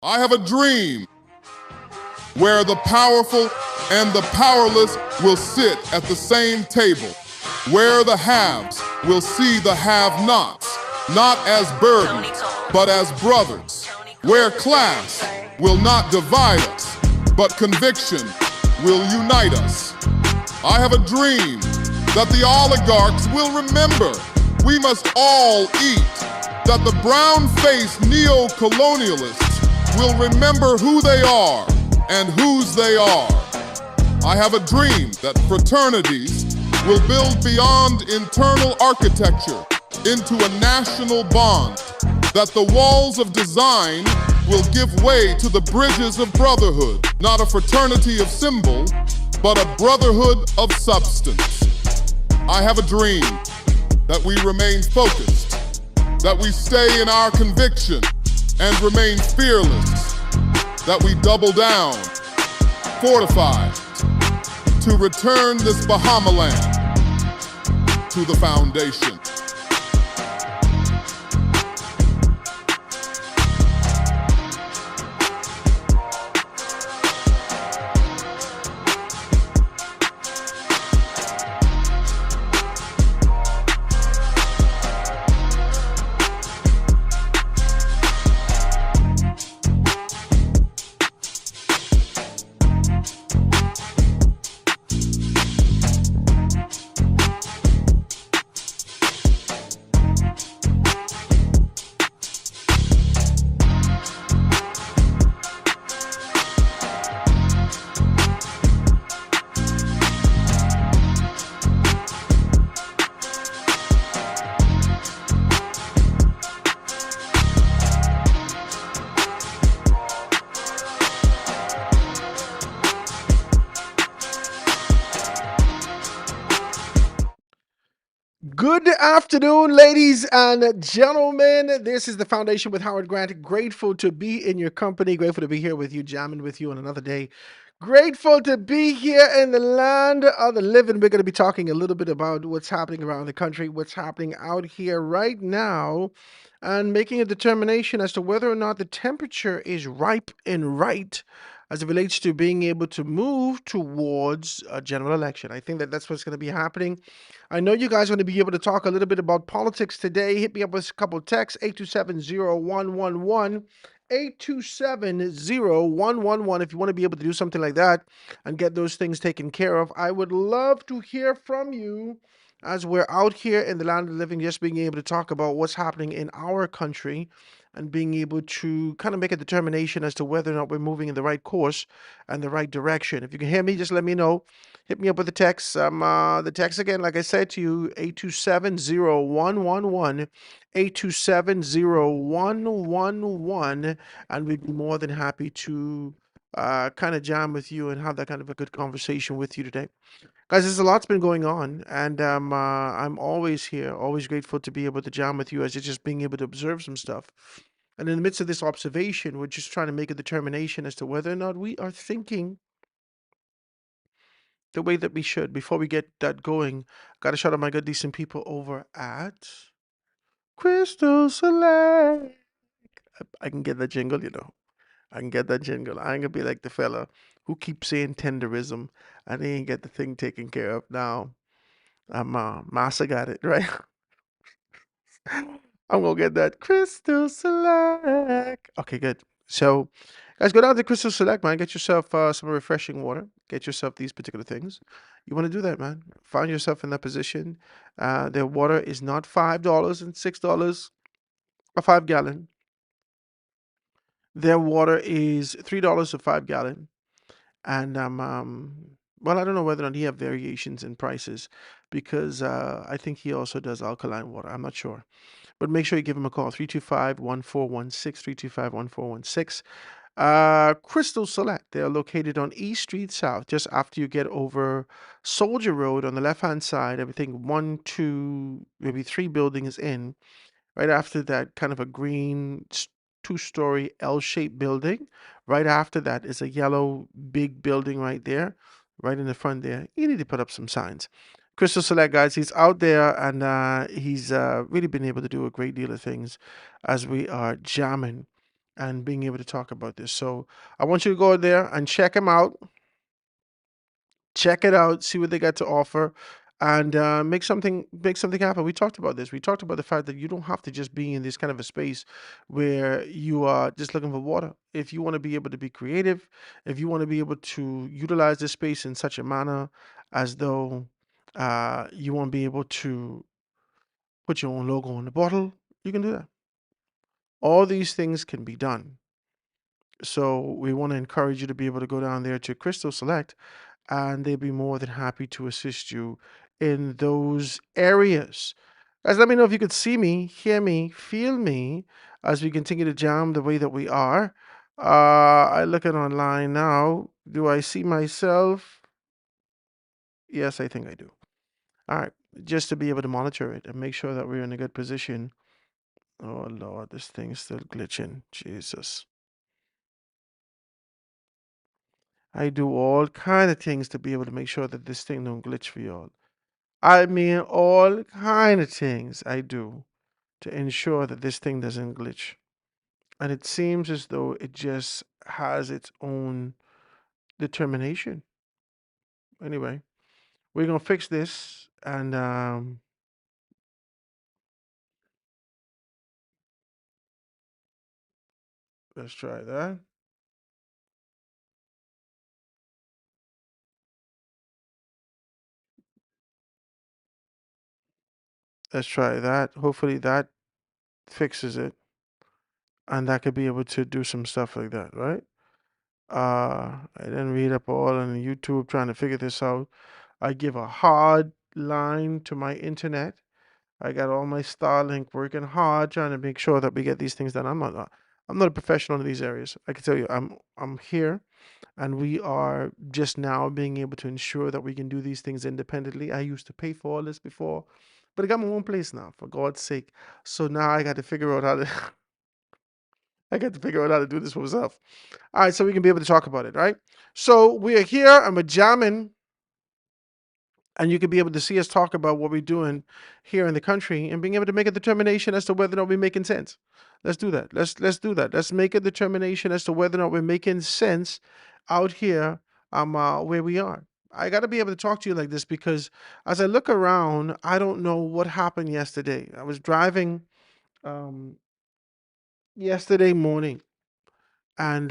I have a dream where the powerful and the powerless will sit at the same table, where the haves will see the have-nots, not as burdens, but as brothers, where class will not divide us, but conviction will unite us. I have a dream that the oligarchs will remember we must all eat, that the brown-faced neo-colonialists will remember who they are and whose they are. I have a dream that fraternities will build beyond internal architecture into a national bond, that the walls of design will give way to the bridges of brotherhood, not a fraternity of symbol, but a brotherhood of substance. I have a dream that we remain focused, that we stay in our conviction and remain fearless, that we double down, fortified, to return this Bahamaland to the foundation. Good afternoon, ladies and gentlemen. This is the Foundation with Howard Grant. Grateful to be in your company. Grateful to be here with you, jamming with you on another day. Grateful to be here in the land of the living. We're going to be talking a little bit about what's happening around the country, what's happening out here right now, and making a determination as to whether or not the temperature is ripe and right as it relates to being able to move towards a general election. I think that that's what's going to be happening. I know you guys are going to be able to talk a little bit about politics today. Hit me up with a couple of texts, 827-0111, 827-0111, if you want to be able to do something like that and get those things taken care of. I would love to hear from you as we're out here in the land of the living, just being able to talk about what's happening in our country and being able to kind of make a determination as to whether or not we're moving in the right course and the right direction. If you can hear me, just let me know. Hit me up with the text. The text again, like I said to you, 827-0111, 827-0111, and we'd be more than happy to kind of jam with you and have that kind of a good conversation with you today. Guys, there's a lot's been going on, and I'm always here, always grateful to be able to jam with you as you're just being able to observe some stuff. And in the midst of this observation, we're just trying to make a determination as to whether or not we are thinking the way that we should. Before we get that going, got to shout out my good, decent people over at Crystal Select. I can get that jingle, you know. I can get that jingle. I ain't gonna be like the fella who keeps saying tenderism and he ain't get the thing taken care of. Now, Massa got it, right? I'm gonna get that Crystal Select. Okay, good. So, guys, go down to Crystal Select, man. Get yourself some refreshing water. Get yourself these particular things. You want to do that, man. Find yourself in that position. Their water is not $5 and $6 a 5 gallon. Their water is $3 a 5 gallon. And well, I don't know whether or not he have variations in prices because I think he also does alkaline water. I'm not sure. But make sure you give him a call, 325-1416, 325-1416. Crystal Select, they're located on East Street South, just after you get over Soldier Road on the left-hand side. Everything 1, 2, maybe 3 buildings in. Right after that, kind of a green two-story L-shaped building. Right after that is a yellow big building right there, right in the front there. You need to put up some signs. Crystal Select, guys, he's out there and he's really been able to do a great deal of things as we are jamming and being able to talk about this. So I want you to go there and check them out. Check it out, see what they got to offer, and make something happen. We talked about this. We talked about the fact that you don't have to just be in this kind of a space where you are just looking for water. If you want to be able to be creative, if you want to be able to utilize this space in such a manner as though you want to be able to put your own logo on the bottle, you can do that. All these things can be done. So we want to encourage you to be able to go down there to Crystal Select, and they'd be more than happy to assist you in those areas. Guys, let me know if you could see me, hear me, feel me as we continue to jam the way that we are. I look at online now. Do I see myself? Yes, I think I do. All right. Just to be able to monitor it and make sure that we're in a good position. Oh, Lord, this thing's still glitching. Jesus. I do all kind of things to be able to make sure that this thing don't glitch for y'all. I mean, all kind of things I do to ensure that this thing doesn't glitch. And it seems as though it just has its own determination. Anyway, we're gonna fix this, and let's try that. Let's try that. Hopefully that fixes it, and that could be able to do some stuff like that, right? I didn't read up all on YouTube trying to figure this out. I give a hard line to my internet. I got all my Starlink working hard, trying to make sure that we get these things done. I'm not a professional in these areas. I can tell you, I'm here, and we are just now being able to ensure that we can do these things independently. I used to pay for all this before, but I got my own place now, for God's sake. So now I got to figure out how to. I got to figure out how to do this for myself. All right, so we can be able to talk about it, right? So we are here and we're jamming, and you can be able to see us talk about what we're doing here in the country and being able to make a determination as to whether or not we're making sense. Let's do that. Let's do that. Let's make a determination as to whether or not we're making sense out here where we are. I got to be able to talk to you like this because as I look around, I don't know what happened yesterday. I was driving um, yesterday morning, and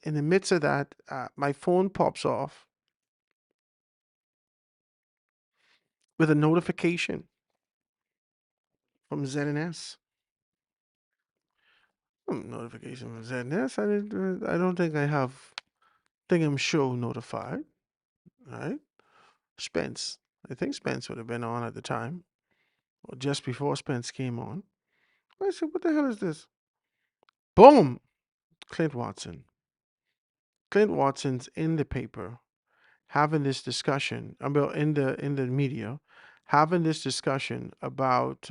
in the midst of that, my phone pops off with a notification from ZNS. Notification from ZNS. I don't think I have. Think I'm show notified. Right? Spence. I think Spence would have been on at the time, or just before Spence came on. I said, "What the hell is this?" Boom. Clint Watson. Clint Watson's in the paper having this discussion about in the media, having this discussion about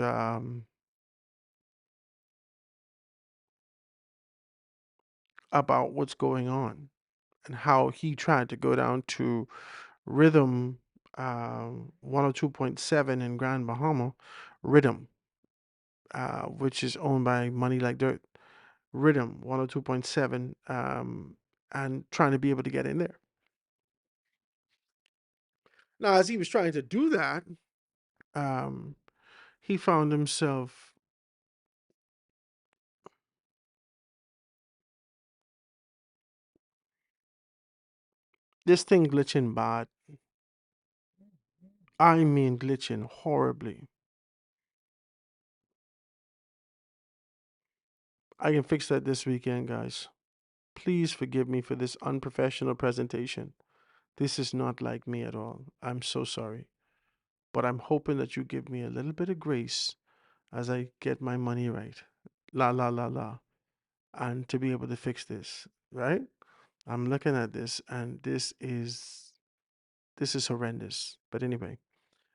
what's going on and how he tried to go down to Rhythm 102.7 in Grand Bahama, Rhythm, which is owned by Money Like Dirt, Rhythm 102.7, and trying to be able to get in there. Now, as he was trying to do that, um, he found himself this thing glitching bad. I mean, glitching horribly. I can fix that this weekend, guys. Please forgive me for this unprofessional presentation. This is not like me at all. I'm so sorry. But I'm hoping that you give me a little bit of grace as I get my money right. La la la la. And to be able to fix this, right? I'm looking at this and this is horrendous. But anyway,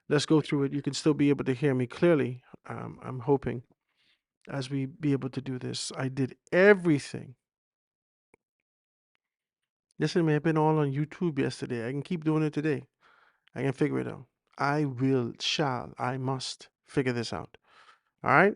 let's go through it. You can still be able to hear me clearly. I'm hoping as we be able to do this. I did everything. Listen, may have been all on YouTube yesterday. I can keep doing it today. I can figure it out. I will, shall, I must figure this out. All right.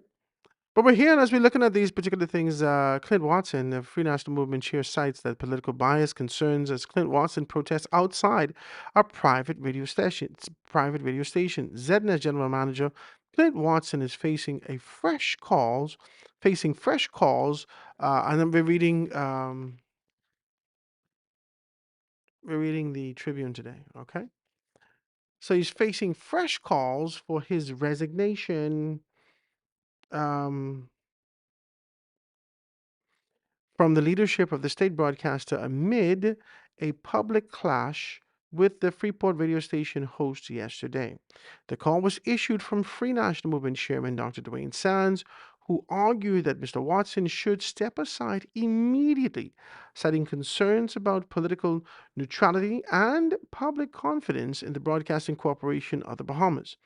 But we're here, and as we're looking at these particular things, Clint Watson, the Free National Movement chair, cites that political bias concerns as Clint Watson protests outside a private radio station. ZNS general manager Clint Watson is facing fresh calls, and then we're reading the Tribune today. Okay, so he's facing fresh calls for his resignation. Um, from the leadership of the state broadcaster amid a public clash with the Freeport radio station host yesterday. The call was issued from Free National Movement Chairman Dr. Dwayne Sands, who argued that Mr. Watson should step aside immediately, citing concerns about political neutrality and public confidence in the Broadcasting Corporation of the Bahamas.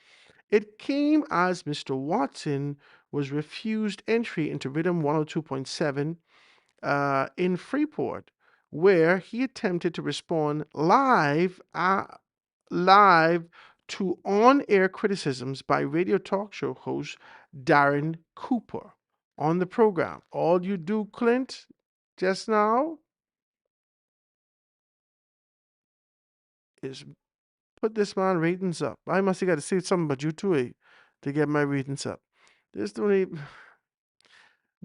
It came as Mr. Watson was refused entry into Rhythm 102.7 in Freeport, where he attempted to respond live to on-air criticisms by radio talk show host Darren Cooper on the program. All you do, Clint, just now is put this man ratings up. I must have got to say something about you too, to get my ratings up. This don't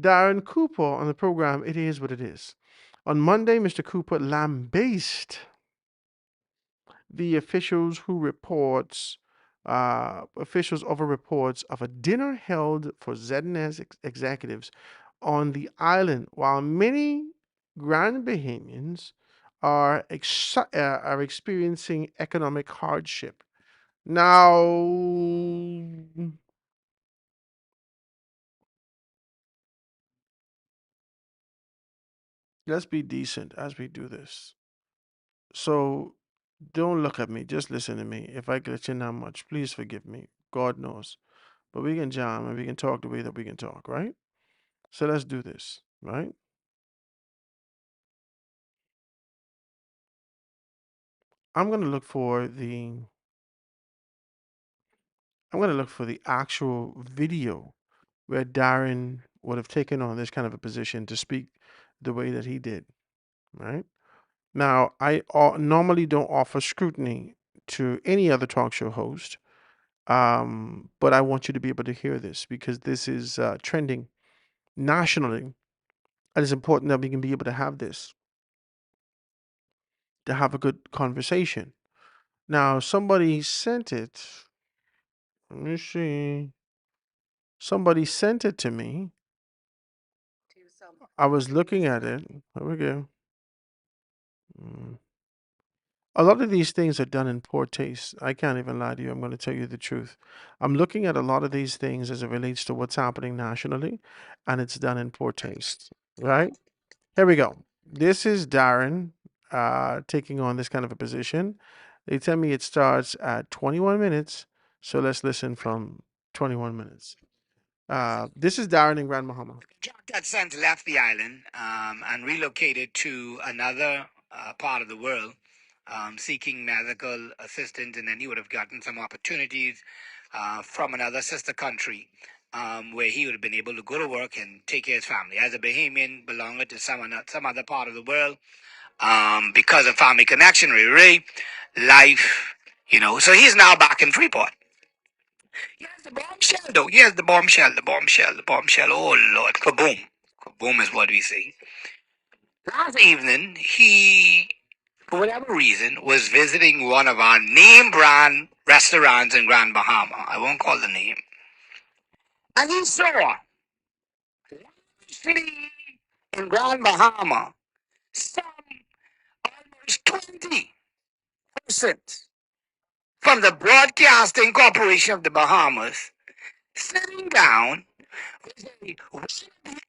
Darren Cooper on the program. It is what it is. On Monday, Mr. Cooper lambasted the officials over reports of a dinner held for ZNS executives on the island, while many Grand Bahamians are experiencing economic hardship. Now, let's be decent as we do this. So, don't look at me. Just listen to me. If I glitch in that much, please forgive me. God knows. But we can jam and we can talk the way that we can talk, right? So let's do this, right? I'm gonna look for the I'm gonna look for the actual video where Darren would have taken on this kind of a position to speak the way that he did, right? Now, I normally don't offer scrutiny to any other talk show host, but I want you to be able to hear this because this is trending nationally, and it's important that we can be able to have this to have a good conversation. Now, somebody sent it. Let me see. Somebody sent it to me. I was looking at it. Here we go. Mm. A lot of these things are done in poor taste. I can't even lie to you. I'm going to tell you the truth. I'm looking at a lot of these things as it relates to what's happening nationally, and it's done in poor taste. Right? Here we go. This is Darren taking on this kind of a position. They tell me it starts at 21 minutes. So let's listen from 21 minutes. This is Darren in Grand Bahama. Jack Hudson left the island and relocated to another part of the world, seeking medical assistance, and then he would have gotten some opportunities from another sister country where he would have been able to go to work and take care of his family. As a Bahamian belonging to some other part of the world, because of family connection, really, life, So he's now back in Freeport. Here's the bombshell, though. Here's the bombshell. Oh, Lord. Kaboom. Kaboom is what we say. Last evening, he, for whatever reason, was visiting one of our name brand restaurants in Grand Bahama. I won't call the name. And he saw, lavishly in Grand Bahama, some almost 20 persons from the Broadcasting Corporation of the Bahamas sitting down the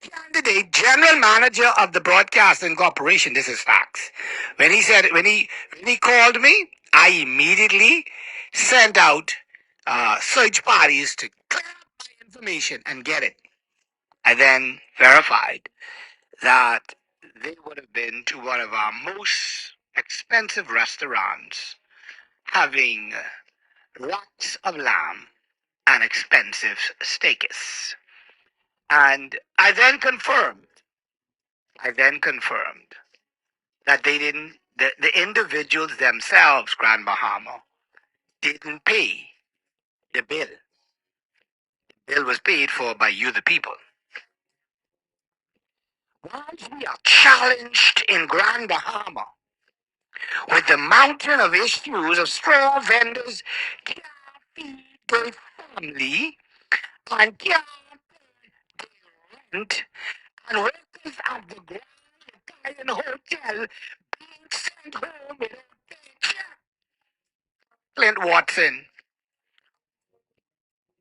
candidate general manager of the Broadcasting Corporation. This is facts. When he called me, I immediately sent out search parties to clear up my information and get it. I then verified that they would have been to one of our most expensive restaurants, having racks of lamb, and expensive steaks. And I then confirmed that the individuals themselves, Grand Bahama, didn't pay the bill. The bill was paid for by you, the people. Once we are challenged in Grand Bahama with the mountain of issues of straw vendors can't feed their family and can't rent, and workers at the Grand Italian Hotel being sent home without paycheck. Clint Watson,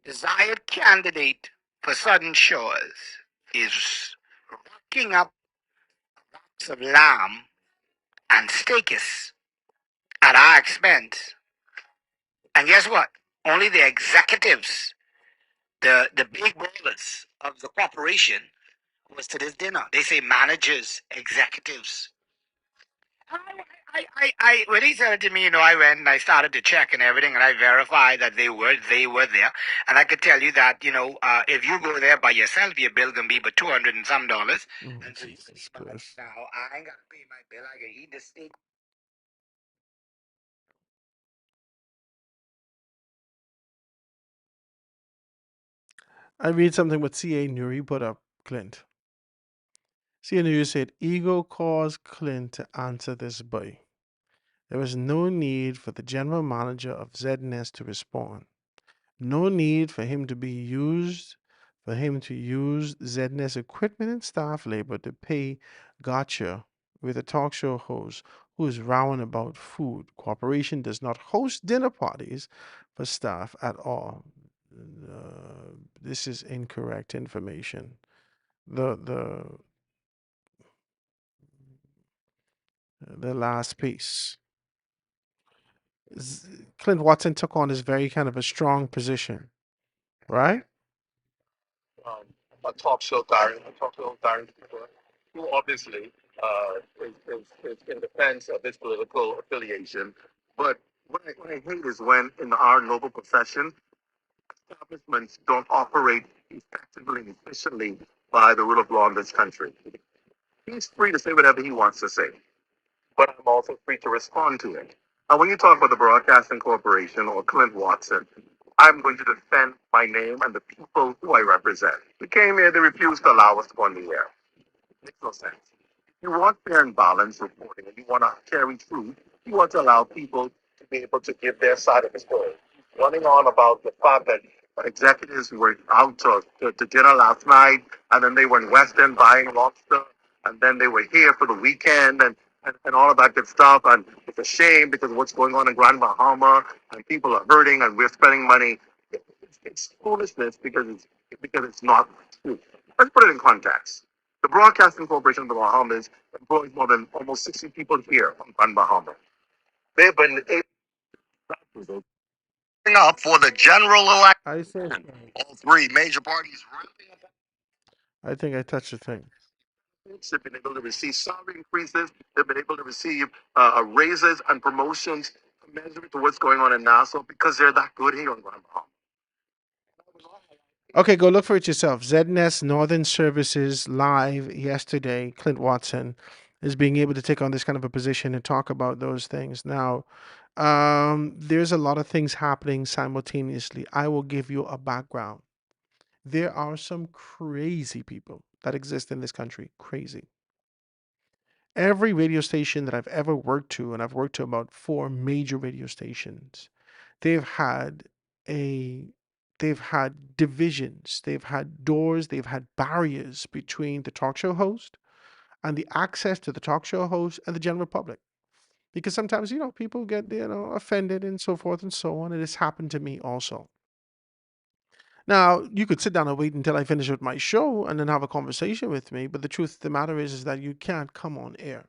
desired candidate for Southern Shores, is racking up lots of lamb and steaks at our expense. And guess what? Only the executives, the big ballers of the corporation, was to this dinner. They say managers, executives. When he said it to me, I went and I started to check and everything, and I verified that they were there. And I could tell you that, if you go there by yourself, your bill can be but $200 and some dollars. Oh, And so you can Jesus imagine Christ. now, I ain't got to pay my bill. I can eat the steak. I read something what C.A. Nuri put up, Clint. C.A. Nuri said, ego caused Clint to answer this boy. There was no need for the general manager of ZNS to respond. No need for him to use ZNS equipment and staff labor to pay Gotcha with a talk show host who is rowing about food. Corporation does not host dinner parties for staff at all. This is incorrect information. The last piece. Clint Watson took on this very kind of a strong position, right? um, a talk show who obviously is in defense of his political affiliation. But what I hate is when in our noble profession, establishments don't operate effectively and efficiently by the rule of law in this country. He's free to say whatever he wants to say, but I'm also free to respond to it. Now, when you talk about the Broadcasting Corporation or Clint Watson, I'm going to defend my name and the people who I represent. We came here, they refused to allow us to go on the air. Makes no sense. You want fair and balanced reporting, and you want to carry truth. You want to allow people to be able to give their side of the story. Running on about the fact that executives were out to dinner last night, and then they were in West End buying lobster, and then they were here for the weekend, and all of that good stuff. And it's a shame because of what's going on in Grand Bahama, and people are hurting, and we're spending money. It's foolishness because it's not true. Let's put it in context. The Broadcasting Corporation of the Bahamas employs more than almost 60 people here on Bahama. They've been able up for the general I said, election. All three major parties wrapping up. I think I touched the thing. They've been able to receive salary increases. They've been able to receive raises and promotions commensurate to what's going on in Nassau because they're that good here on Grand Bahama. Okay, go look for it yourself. ZNS Northern Services live yesterday. Clint Watson is being able to take on this kind of a position and talk about those things. Now, there's a lot of things happening simultaneously. I will give you a background. There are some crazy people that exist in this country. Crazy. Every radio station that I've ever worked to, and I've worked to about 4 major radio stations, they've had a they've had divisions, they've had doors, they've had barriers between the talk show host and the access to the talk show host and the general public. Because sometimes, people get, offended and so forth and so on. It has happened to me also. Now, you could sit down and wait until I finish with my show and then have a conversation with me, but the truth of the matter is that you can't come on air.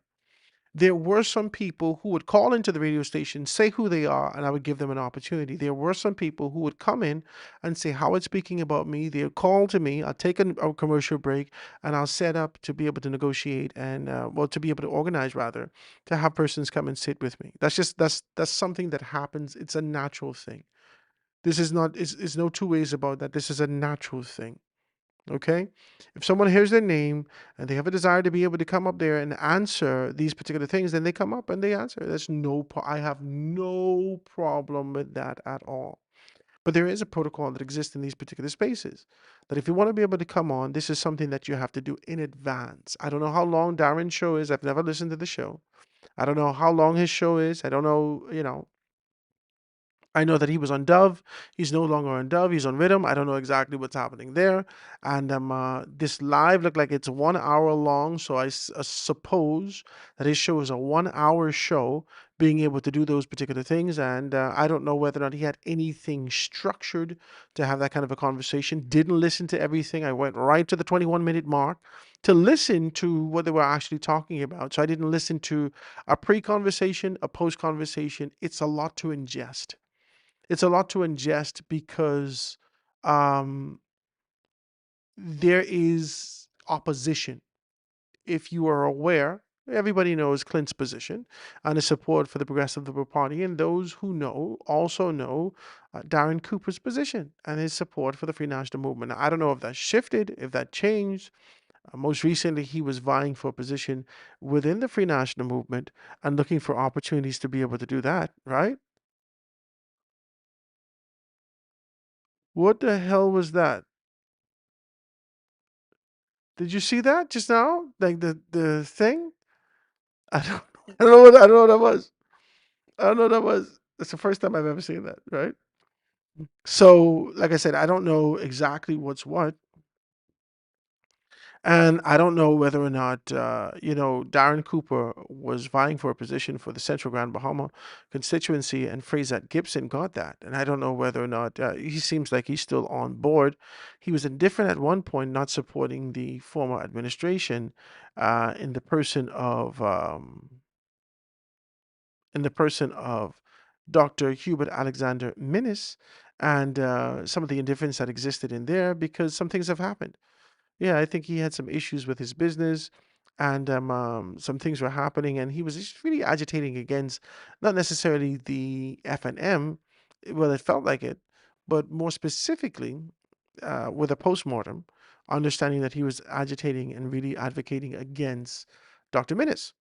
There were some people who would call into the radio station, say who they are, and I would give them an opportunity. There were some people who would come in and say, Howard speaking about me. They'll call to me. I'll take a commercial break and I'll set up to be able to negotiate and, to be able to organize rather, to have persons come and sit with me. That's something that happens. It's a natural thing. This is not, is no two ways about that. This is a natural thing. Okay? If someone hears their name and they have a desire to be able to come up there and answer these particular things, then they come up and they answer. I have no problem with that at all. But there is a protocol that exists in these particular spaces that if you want to be able to come on, this is something that you have to do in advance. I don't know how long Darren's show is. I've never listened to the show. I don't know how long his show is. I don't know, I know that he was on Dove. He's no longer on Dove. He's on Rhythm. I don't know exactly what's happening there. And this live looked like it's 1 hour long. So I suppose that his show is a 1 hour show, being able to do those particular things. And I don't know whether or not he had anything structured to have that kind of a conversation. Didn't listen to everything. I went right to the 21-minute mark to listen to what they were actually talking about. So I didn't listen to a pre-conversation, a post-conversation. It's a lot to ingest. It's a lot to ingest because um, there is opposition. If you are aware, everybody knows Clint's position and his support for the Progressive Liberal Party, and those who know also know Darren Cooper's position and his support for the Free National Movement. Now, I don't know if that shifted, if that changed. Most recently, he was vying for a position within the Free National Movement and looking for opportunities to be able to do that, right? What the hell was that? Did you see that just now? Like the thing? I don't I don't know what that was. I don't know what that was. That's the first time I've ever seen that, right? So, like I said, I don't know exactly what's what. And I don't know whether or not, Darren Cooper was vying for a position for the Central Grand Bahama constituency, and Fraser Gibson got that. And I don't know whether or not he seems like he's still on board. He was indifferent at one point, not supporting the former administration in the person of Dr. Hubert Alexander Minnis, and some of the indifference that existed in there because some things have happened. Yeah, I think he had some issues with his business, and some things were happening, and he was just really agitating against not necessarily the FNM. Well, it felt like it, but more specifically with a postmortem, understanding that he was agitating and really advocating against Dr. Minnis.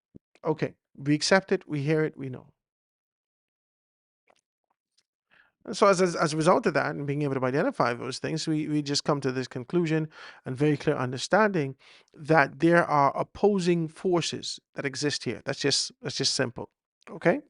Okay, we accept it, we hear it, we know. So as a result of that and being able to identify those things, we just come to this conclusion and very clear understanding that there are opposing forces that exist here. That's just simple. Okay?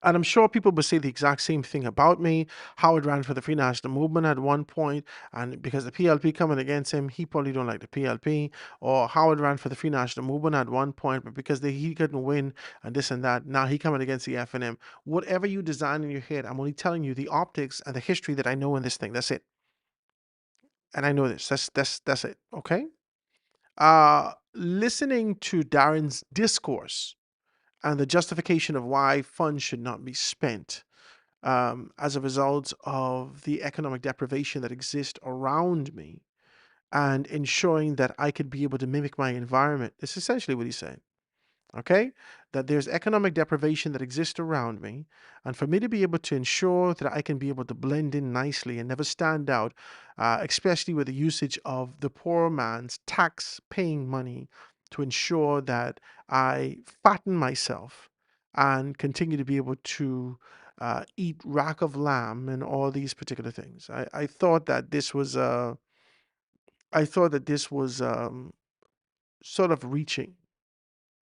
And I'm sure people will say the exact same thing about me. Howard ran for the Free National Movement at one point, and because the PLP coming against him, he probably don't like the PLP. Or Howard ran for the Free National Movement at one point, but because he couldn't win and this and that, now he coming against the FNM. Whatever you design in your head, I'm only telling you the optics and the history that I know in this thing. That's it. And I know this. That's it. Okay. Listening to Darren's discourse and the justification of why funds should not be spent as a result of the economic deprivation that exists around me and ensuring that I could be able to mimic my environment. This is essentially what he's saying. Okay? That there's economic deprivation that exists around me. And for me to be able to ensure that I can be able to blend in nicely and never stand out, especially with the usage of the poor man's tax paying money to ensure that I fatten myself and continue to be able to eat rack of lamb and all these particular things. I thought that this was sort of reaching.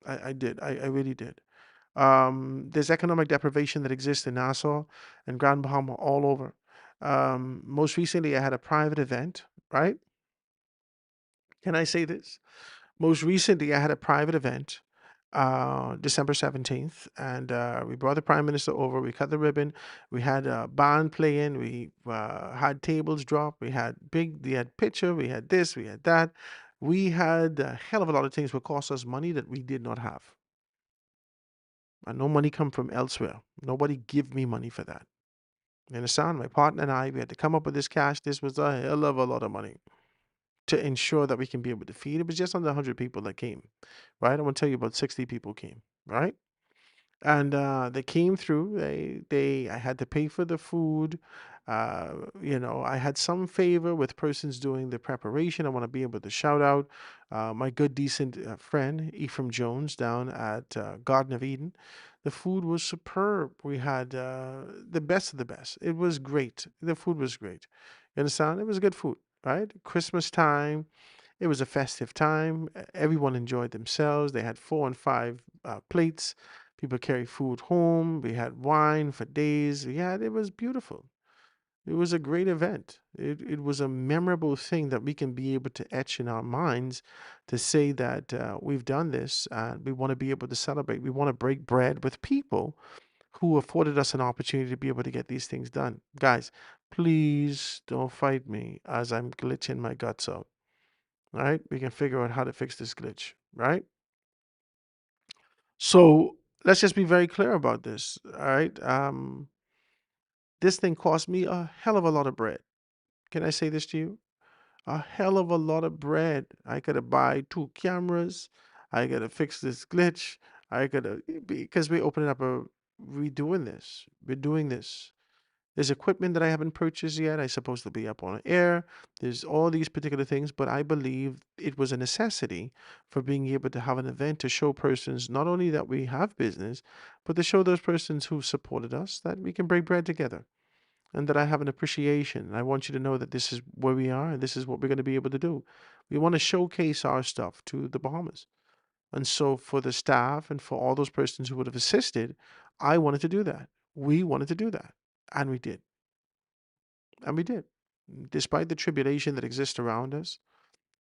I did. I really did. There's economic deprivation that exists in Nassau and Grand Bahama all over. Most recently, I had a private event, right? Can I say this? Most recently, I had a private event, December 17th, and we brought the Prime Minister over. We cut the ribbon. We had a band playing. We had tables drop. We had picture. We had this. We had that. We had a hell of a lot of things that cost us money that we did not have. And no money come from elsewhere. Nobody give me money for that. You understand? My partner and I, we had to come up with this cash. This was a hell of a lot of money to ensure that we can be able to feed. It was just under 100 people that came, right? I want to tell you about 60 people came, right? and they came through. I had to pay for the food. I had some favor with persons doing the preparation. I want to be able to shout out my good, decent friend Ephraim Jones down at Garden of Eden. The food was superb. We had the best of the best. It was great. The food was great. You understand? It was good food, right? Christmas time. It was a festive time. Everyone enjoyed themselves. They had 4 and 5 plates. People carried food home. We had wine for days. Yeah, it was beautiful. It was a great event. It was a memorable thing that we can be able to etch in our minds to say that we've done this and we want to be able to celebrate. We want to break bread with people who afforded us an opportunity to be able to get these things done. Guys, please don't fight me as I'm glitching my guts out. All right, we can figure out how to fix this glitch, right? So let's just be very clear about this. All right. This thing cost me a hell of a lot of bread. Can I say this to you? A hell of a lot of bread. I could have buy 2 cameras. I gotta fix this glitch. I gotta because we're opening up a we're doing this. We're doing this. There's equipment that I haven't purchased yet. I supposed to be up on air. There's all these particular things, but I believe it was a necessity for being able to have an event to show persons not only that we have business, but to show those persons who supported us that we can break bread together and that I have an appreciation. And I want you to know that this is where we are and this is what we're going to be able to do. We want to showcase our stuff to the Bahamas. And so for the staff and for all those persons who would have assisted, I wanted to do that. We wanted to do that. And we did. And we did. Despite the tribulation that exists around us,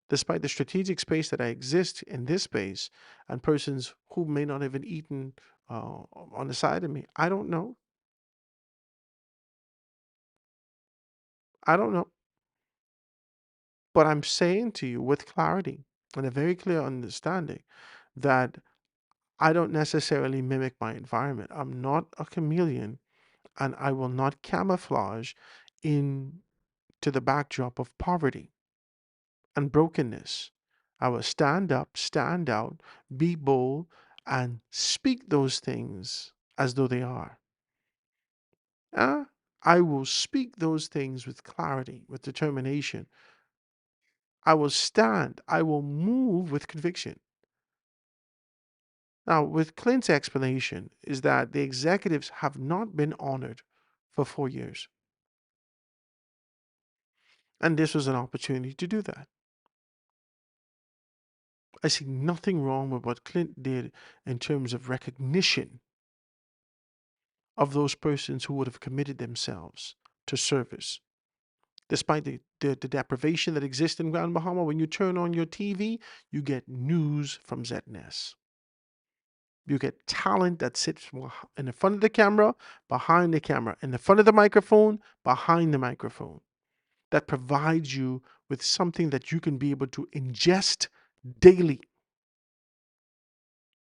despite the strategic space that I exist in this space, and persons who may not have even eaten on the side of me, I don't know. I don't know. But I'm saying to you with clarity and a very clear understanding that I don't necessarily mimic my environment. I'm not a chameleon, and I will not camouflage into the backdrop of poverty and brokenness. I will stand up, stand out, be bold, and speak those things as though they are. Uh, I will speak those things with clarity, with determination. I will stand, I will move with conviction. Now, with Clint's explanation, is that the executives have not been honored for 4 years. And this was an opportunity to do that. I see nothing wrong with what Clint did in terms of recognition of those persons who would have committed themselves to service. Despite the deprivation that exists in Grand Bahama, when you turn on your TV, you get news from ZNS. You get talent that sits in the front of the camera, behind the camera, in the front of the microphone, behind the microphone, that provides you with something that you can be able to ingest daily.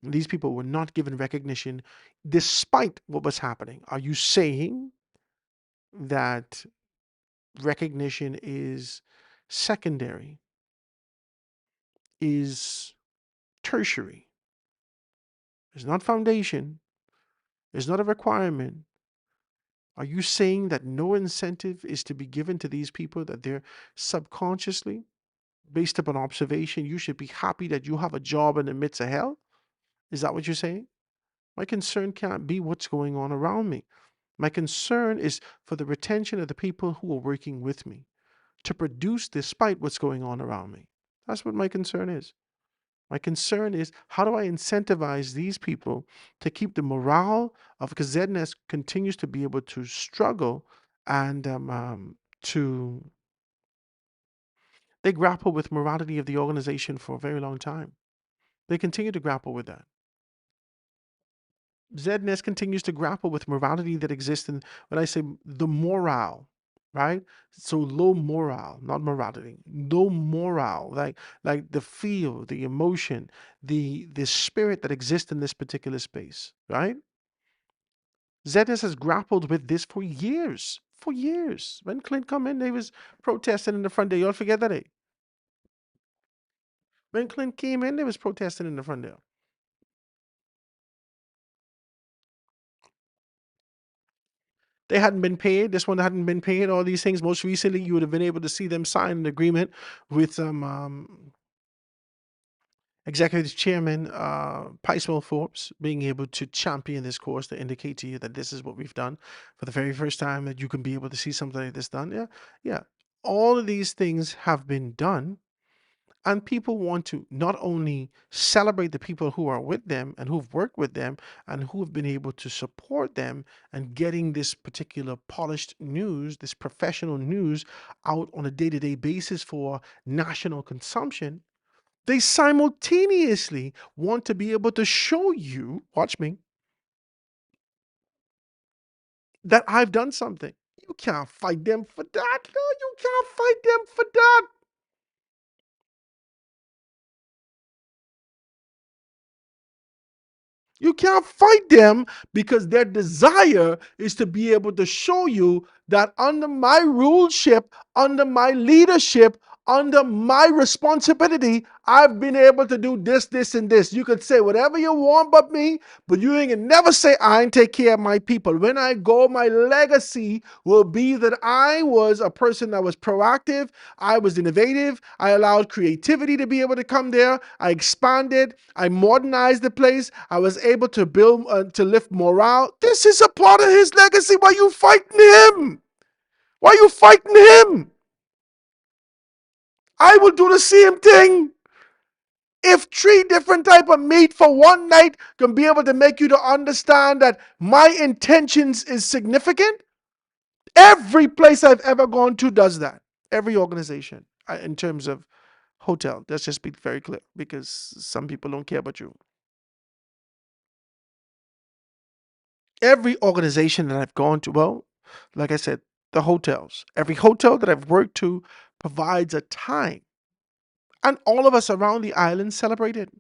These people were not given recognition despite what was happening. Are you saying that recognition is secondary, is tertiary? It's not foundation, it's not a requirement. Are you saying that no incentive is to be given to these people, that they're subconsciously, based upon observation, you should be happy that you have a job in the midst of hell? Is that what you're saying? My concern can't be what's going on around me. My concern is for the retention of the people who are working with me to produce despite what's going on around me. That's what my concern is. My concern is how do I incentivize these people to keep the morale of, because ZNS continues to be able to struggle and to, they grapple with morality of the organization for a very long time. They continue to grapple with that. ZNS continues to grapple with morality that exists in, when I say the morale, right? So low morale, not morality, low morale, like the feel, the emotion, the spirit that exists in this particular space, right? ZNS has grappled with this for years. For years. When Clint come in, they was protesting in the front there. Y'all forget that, eh? When Clint came in, they was protesting in the front there. They hadn't been paid. This one hadn't been paid. All these things. Most recently, you would have been able to see them sign an agreement with Executive Chairman Picewell Forbes being able to champion this course to indicate to you that this is what we've done for the very first time, that you can be able to see something like this done. Yeah, yeah. All of these things have been done, and people want to not only celebrate the people who are with them and who've worked with them and who have been able to support them and getting this particular polished news, this professional news out on a day-to-day basis for national consumption. They simultaneously want to be able to show you, watch me, that I've done something. You can't fight them for that. No, you can't fight them for that. You can't fight them because their desire is to be able to show you that under my ruleship, under my leadership, under my responsibility, I've been able to do this, this, and this. You could say whatever you want but me, but you ain't gonna never say I ain't take care of my people. When I go, my legacy will be that I was a person that was proactive, I was innovative, I allowed creativity to be able to come there, I expanded, I modernized the place, I was able to build, to lift morale. This is a part of his legacy. Why you fighting him? Why you fighting him? I will do the same thing. If 3 different type of meat for one night can be able to make you to understand that my intentions is significant, every place I've ever gone to does that. Every organization, in terms of hotel. Let's just be very clear, because some people don't care about you. Every organization that I've gone to, well, like I said, the hotels, every hotel that I've worked to provides a time. And all of us around the island celebrate it.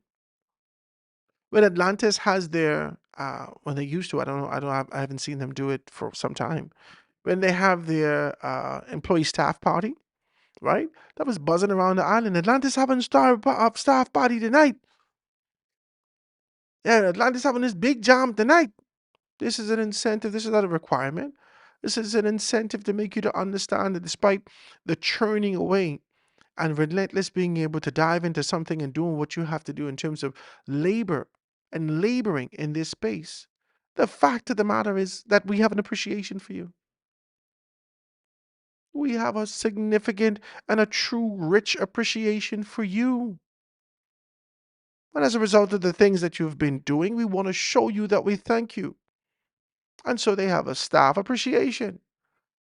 When Atlantis has their, when they used to, I don't know, I haven't seen them do it for some time. When they have their employee staff party, right? That was buzzing around the island. Atlantis having staff party tonight. Yeah, Atlantis having this big jam tonight. This is an incentive. This is not a requirement. This is an incentive to make you to understand that despite the churning away and relentless being able to dive into something and doing what you have to do in terms of labor and laboring in this space, the fact of the matter is that we have an appreciation for you. We have a significant and a true rich appreciation for you. And as a result of the things that you've been doing, we want to show you that we thank you. And so they have a staff appreciation.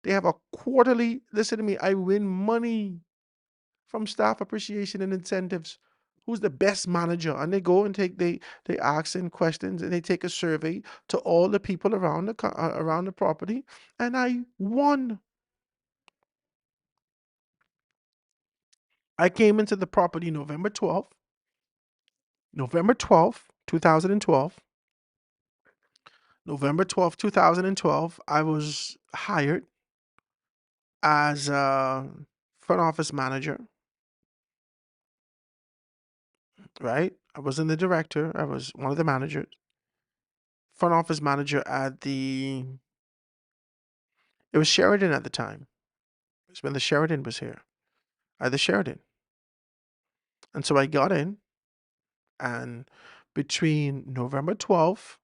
They have a quarterly, listen to me, I win money from staff appreciation and incentives. Who's the best manager? And they go and they ask in questions, and they take a survey to all the people around the property, and I won. I came into the property November 12th, 2012. November 12th, 2012, I was hired as a front office manager, right? I wasn't the director, I was one of the managers. Front office manager at it was Sheridan at the time. It was when the Sheridan was here, at the Sheridan. And so I got in, and between November 12th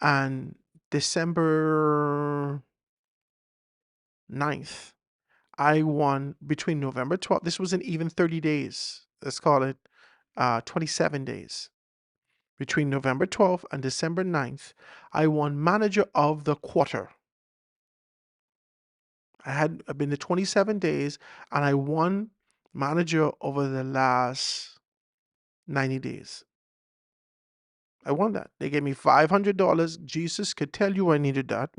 and December 9th, I won between November 12th. This wasn't even 30 days. Let's call it 27 days. Between November 12th and December 9th, I won Manager of the Quarter. I've been to 27 days, and I won Manager over the last 90 days. I won that. They gave me $500. Jesus could tell you I needed that.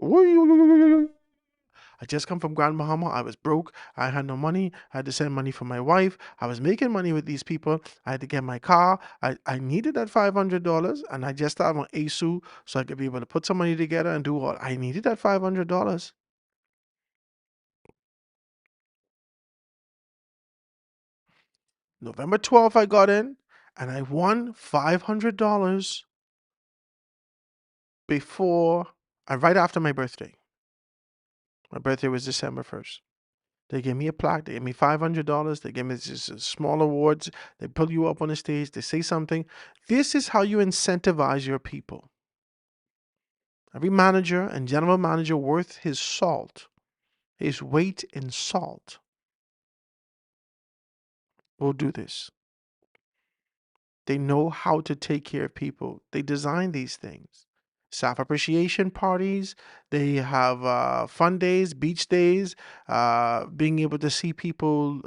I just come from Grand Bahama. I was broke. I had no money. I had to send money for my wife. I was making money with these people. I had to get my car. I needed that $500, and I just started on ASU so I could be able to put some money together and do all. I needed that $500. November 12th, I got in, and I won $500 before, right after my birthday. My birthday was December 1st. They gave me a plaque. They gave me $500. They gave me just small awards. They pull you up on the stage. They say something. This is how you incentivize your people. Every manager and general manager worth his salt, his weight in salt, will do this. They know how to take care of people. They design these things. Staff appreciation parties. They have fun days, beach days, being able to see people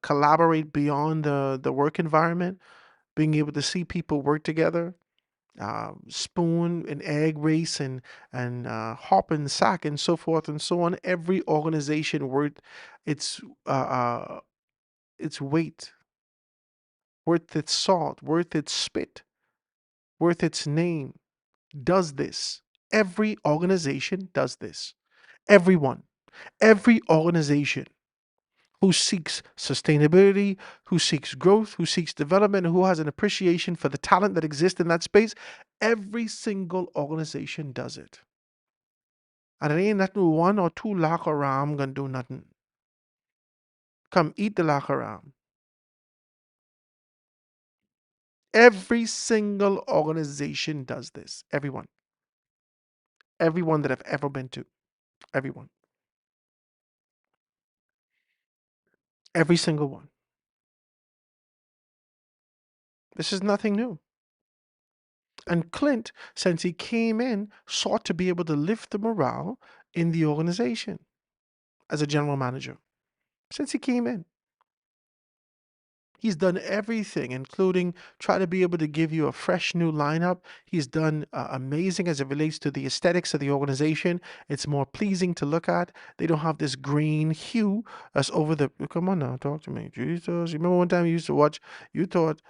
collaborate beyond the work environment, being able to see people work together. Spoon and egg race and hop and sack and so forth and so on. Every organization worth its its weight, worth its salt, worth its spit, worth its name, does this. Every organization does this. Everyone, every organization who seeks sustainability, who seeks growth, who seeks development, who has an appreciation for the talent that exists in that space, every single organization does it. And it ain't nothing one or two locker ram gonna do nothing. Come eat the locker ram. Every single organization does this. Everyone. Everyone that I've ever been to. Everyone. Every single one. This is nothing new. And Clint, since he came in, sought to be able to lift the morale in the organization as a general manager. Since he came in, he's done everything, including try to be able to give you a fresh new lineup. He's done amazing as it relates to the aesthetics of the organization. It's more pleasing to look at. They don't have this green hue as over the. Come on now, talk to me, Jesus. You remember one time you used to watch? You thought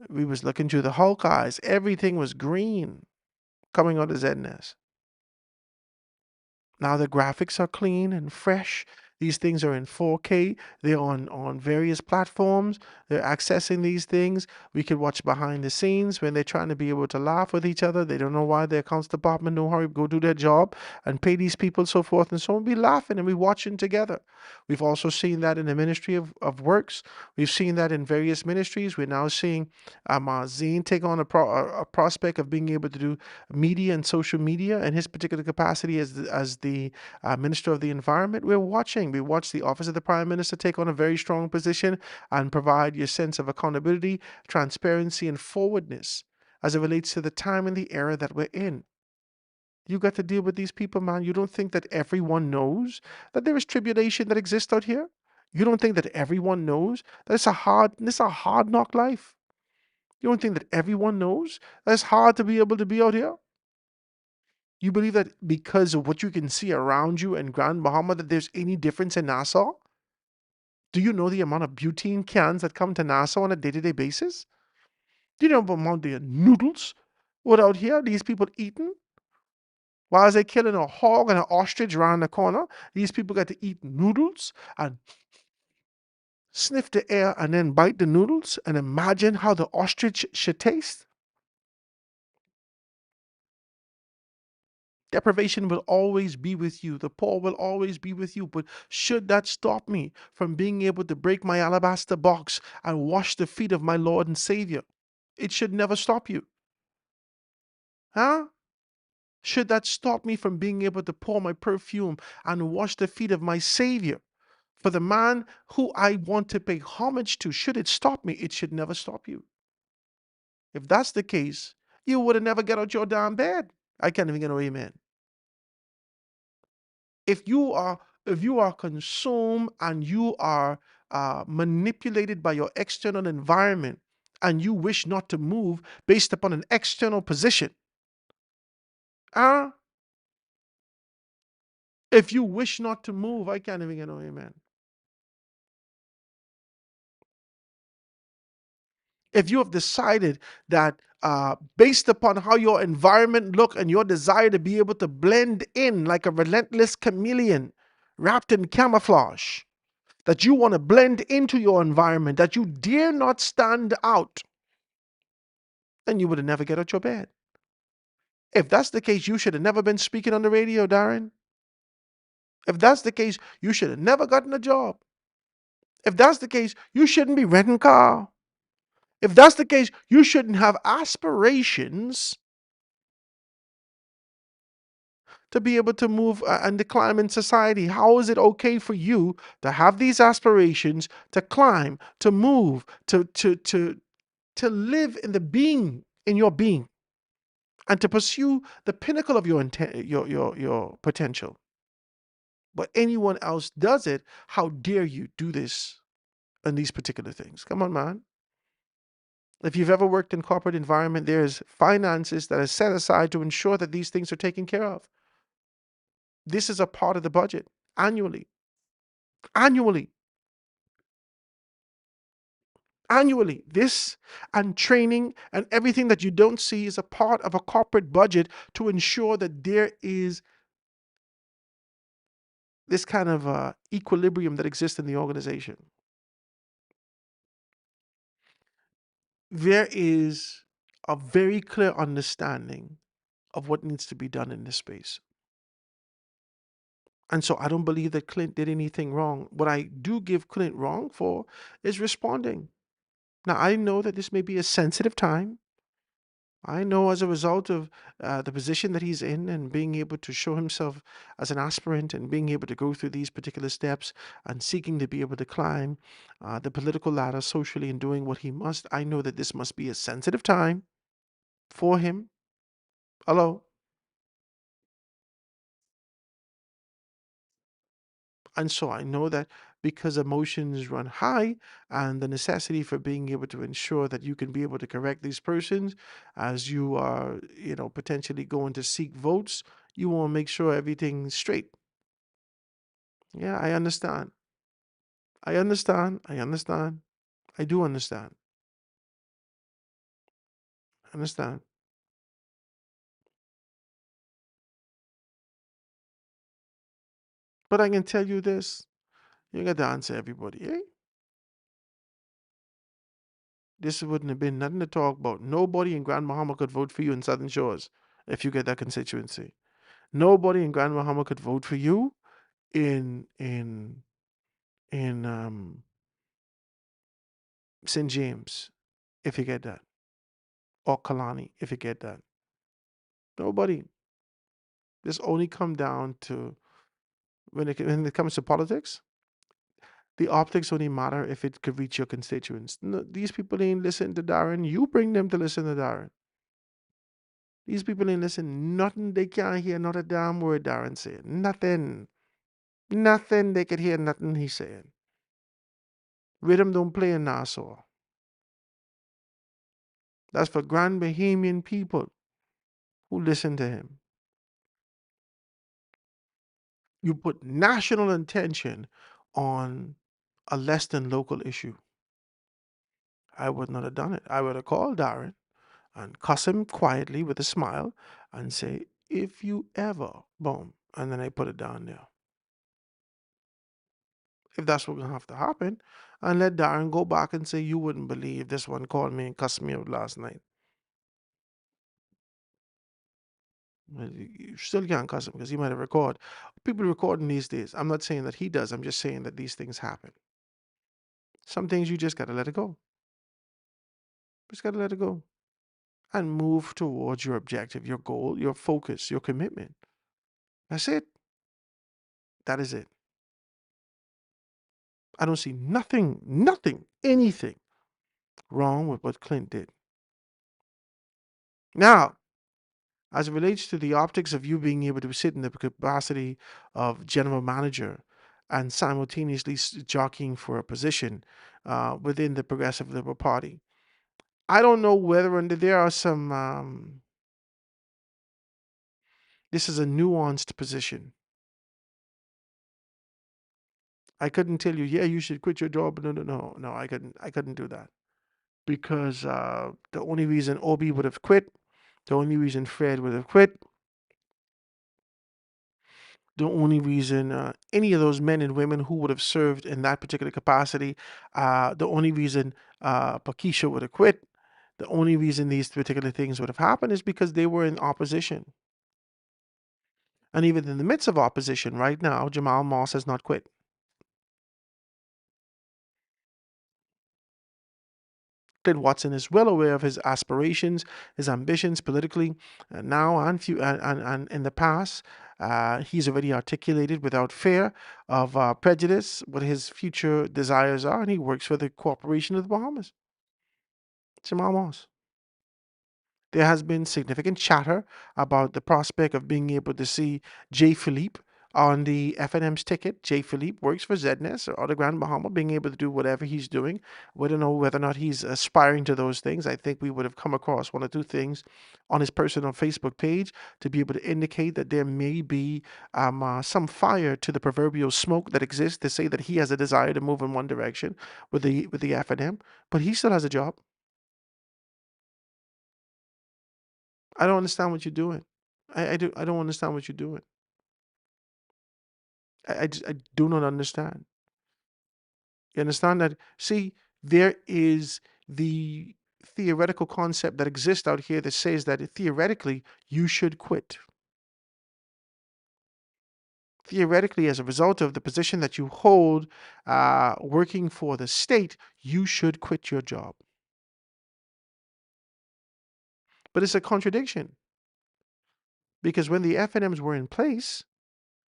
we was looking through the Hulk eyes. Everything was green coming out of ZNS. Now the graphics are clean and fresh. These things are in 4K. They're on various platforms. They're accessing these things. We can watch behind the scenes when they're trying to be able to laugh with each other. They don't know why their accounts department don't hurry go do their job and pay these people, so forth and so on. We laughing and we watching together. We've also seen that in the Ministry of Works. We've seen that in various ministries. We're now seeing Zane take on a prospect of being able to do media and social media in his particular capacity as the Minister of the Environment. We're watching. We watch the Office of the Prime Minister take on a very strong position and provide your sense of accountability, transparency, and forwardness as it relates to the time and the era that we're in. You got to deal with these people, man. You don't think that everyone knows that there is tribulation that exists out here? You don't think that everyone knows that it's a hard knock life? You don't think that everyone knows that it's hard to be able to be out here? You believe that because of what you can see around you in Grand Bahama that there's any difference in Nassau? Do you know the amount of butane cans that come to Nassau on a day-to-day basis? Do you know the amount of noodles without here these people eating? While they're killing a hog and an ostrich around the corner, these people got to eat noodles and sniff the air and then bite the noodles and imagine how the ostrich should taste. Deprivation will always be with you. The poor will always be with you. But should that stop me from being able to break my alabaster box and wash the feet of my Lord and Savior? It should never stop you. Huh? Should that stop me from being able to pour my perfume and wash the feet of my Savior? For the man who I want to pay homage to, should it stop me? It should never stop you. If that's the case, you would have never got out your damn bed. I can't even get no amen. If you are consumed and you are manipulated by your external environment and you wish not to move based upon an external position, uh, if you wish not to move, I can't even get no amen. If you have decided that based upon how your environment look and your desire to be able to blend in like a relentless chameleon wrapped in camouflage, that you want to blend into your environment, that you dare not stand out, then you would have never get out your bed. If that's the case, you should have never been speaking on the radio, Darren. If that's the case, you should have never gotten a job. If that's the case, you shouldn't be renting a car. If that's the case, you shouldn't have aspirations to be able to move and to climb in society. How is it okay for you to have these aspirations to climb, to move, to live in the being, in your being, and to pursue the pinnacle of your intent, your potential? But anyone else does it, how dare you do this and these particular things? Come on, man. If you've ever worked in corporate environment, there's finances that are set aside to ensure that these things are taken care of. This is a part of the budget annually. Annually. Annually. This and training and everything that you don't see is a part of a corporate budget to ensure that there is this kind of equilibrium that exists in the organization. There is a very clear understanding of what needs to be done in this space. And so I don't believe that Clint did anything wrong. What I do give Clint wrong for is responding. Now, I know that this may be a sensitive time. I know as a result of the position that he's in and being able to show himself as an aspirant and being able to go through these particular steps and seeking to be able to climb the political ladder socially and doing what he must, I know that this must be a sensitive time for him. Hello? And so I know that because emotions run high and the necessity for being able to ensure that you can be able to correct these persons as you are, potentially going to seek votes, you want to make sure everything's straight. Yeah, I understand. I understand. I understand. I do understand. I understand. But I can tell you this. You got to answer everybody, eh? This wouldn't have been nothing to talk about. Nobody in Grand Bahama could vote for you in Southern Shores if you get that constituency. Nobody in Grand Bahama could vote for you in St. James if you get that, or Kalani if you get that. Nobody. This only come down to when it comes to politics. The optics only matter if it could reach your constituents. No, these people ain't listen to Darren. You bring them to listen to Darren. These people ain't listen nothing. They can't hear not a damn word Darren said. Nothing. Nothing. They could hear nothing he's saying. Rhythm don't play in Nassau. That's for Grand Bahamian people who listen to him. You put national attention on a less than local issue. I would not have done it. I would have called Darren and cuss him quietly with a smile and say, if you ever, boom, and then I put it down there. If that's what's going to have to happen, and let Darren go back and say, you wouldn't believe this one called me and cussed me out last night. Well, you still can't cuss him because he might have recorded. People recording these days. I'm not saying that he does. I'm just saying that these things happen. Some things you just got to let it go. Just got to let it go and move towards your objective, your goal, your focus, your commitment. That's it. That is it. I don't see nothing, anything wrong with what Clint did. Now, as it relates to the optics of you being able to sit in the capacity of general manager and simultaneously jockeying for a position within the Progressive Liberal Party, I don't know whether there are some. This is a nuanced position. I couldn't tell you, yeah, you should quit your job. No. I couldn't do that because the only reason Obi would have quit, the only reason Fred would have quit, the only reason any of those men and women who would have served in that particular capacity, the only reason Pakisha would have quit, the only reason these particular things would have happened is because they were in opposition. And even in the midst of opposition right now, Jamal Moss has not quit. Clint Watson is well aware of his aspirations, his ambitions politically, now and in the past. He's already articulated without fear of prejudice what his future desires are, and he works for the Corporation of the Bahamas. Jamal Moss. There has been significant chatter about the prospect of being able to see Jay Philippe on the FNM's ticket. Jay Philippe works for ZNES or the Grand Bahama, being able to do whatever he's doing. We don't know whether or not he's aspiring to those things. I think we would have come across one or two things on his personal Facebook page to be able to indicate that there may be some fire to the proverbial smoke that exists to say that he has a desire to move in one direction with the FNM, but he still has a job. I don't understand what you're doing. I don't understand what you're doing. I do not understand. You understand that? See, there is the theoretical concept that exists out here that says that theoretically you should quit. Theoretically, as a result of the position that you hold working for the state, you should quit your job. But it's a contradiction because when the FNMs were in place,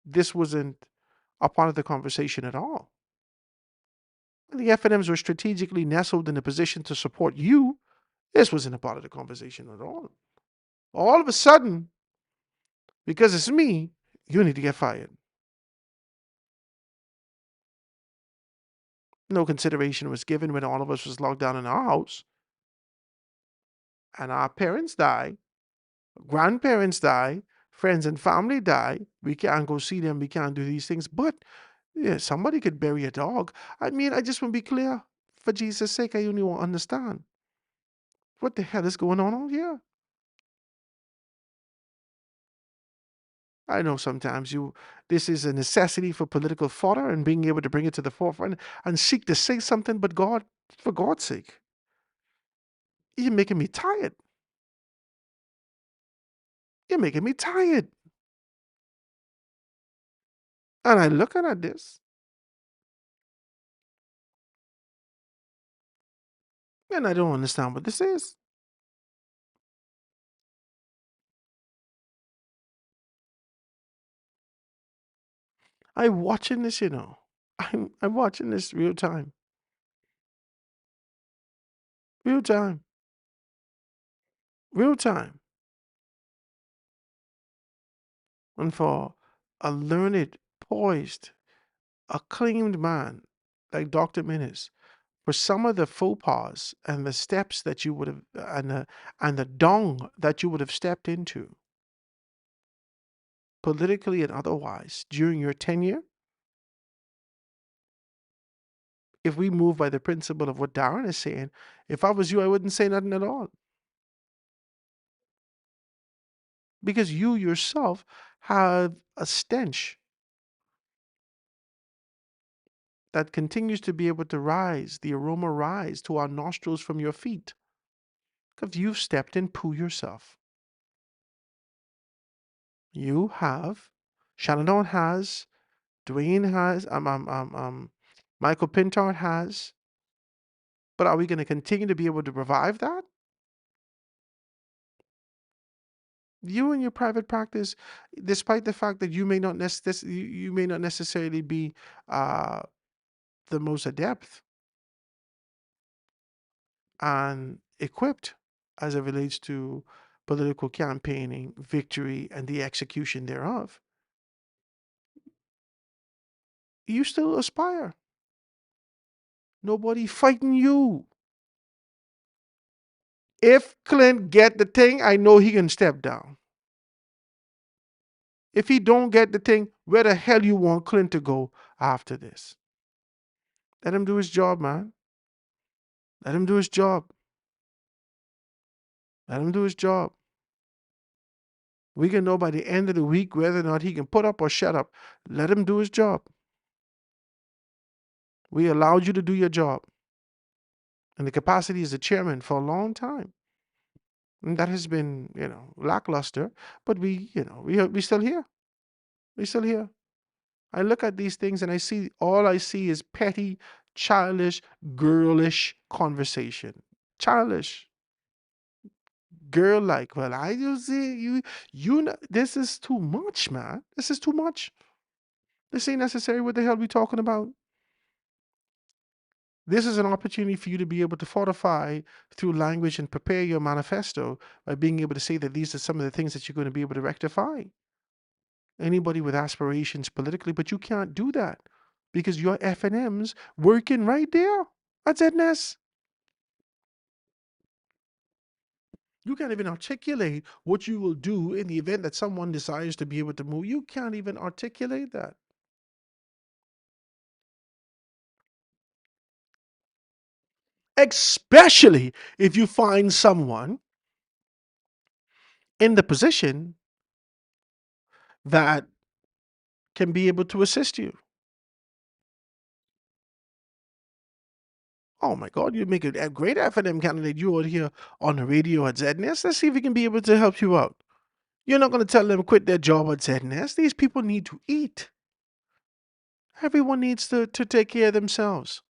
this wasn't a part of the conversation at all. The FNMs were strategically nestled in a position to support you. This wasn't a part of the conversation at all. All of a sudden, because it's me, you need to get fired. No consideration was given when all of us was locked down in our house and our parents die, grandparents die, friends and family die. We can't go see them. We can't do these things. But yeah, somebody could bury a dog. I mean, I just want to be clear. For Jesus' sake, I only want to understand. What the hell is going on here? I know sometimes this is a necessity for political fodder and being able to bring it to the forefront and seek to say something, but God, for God's sake, you're making me tired. You're making me tired. And I looking at this, and I don't understand what this is. I'm watching this, I'm watching this real time. Real time. Real time. And for a learned, poised, acclaimed man like Dr. Minnis, for some of the faux pas and the steps that you would have and the dong that you would have stepped into politically and otherwise during your tenure, if we move by the principle of what Darren is saying, if I was you, I wouldn't say nothing at all. Because you yourself have a stench that continues to be able to rise, the aroma rise to our nostrils from your feet. Because you've stepped in poo yourself. You have, Shannon has, Dwayne has, Michael Pintard has. But are we going to continue to be able to revive that? You and your private practice, despite the fact that you may not necessarily be the most adept and equipped as it relates to political campaigning, victory, and the execution thereof, you still aspire. Nobody fighting you. If Clint get the thing, I know he can step down. If he don't get the thing, where the hell you want Clint to go after this? Let him do his job, man. Let him do his job. Let him do his job. We can know by the end of the week whether or not he can put up or shut up. Let him do his job. We allowed you to do your job in the capacity as a chairman for a long time. And that has been, lackluster, but we still here. Are you still here? I look at these things and all I see is petty, childish, girlish conversation. Childish, girl-like. Well, I do see you know, this is too much, man. This is too much. This ain't necessary. What the hell we talking about? This is an opportunity for you to be able to fortify through language and prepare your manifesto by being able to say that these are some of the things that you're going to be able to rectify. Anybody with aspirations politically, but you can't do that because your F&M's working right there at ZNS. You can't even articulate what you will do in the event that someone desires to be able to move. You can't even articulate that. Especially if you find someone in the position that can be able to assist you. Oh my God, you make a great F&M candidate. You out here on the radio at ZNS. Let's see if we can be able to help you out. You're not going to tell them to quit their job at ZNS. These people need to eat. Everyone needs to take care of themselves.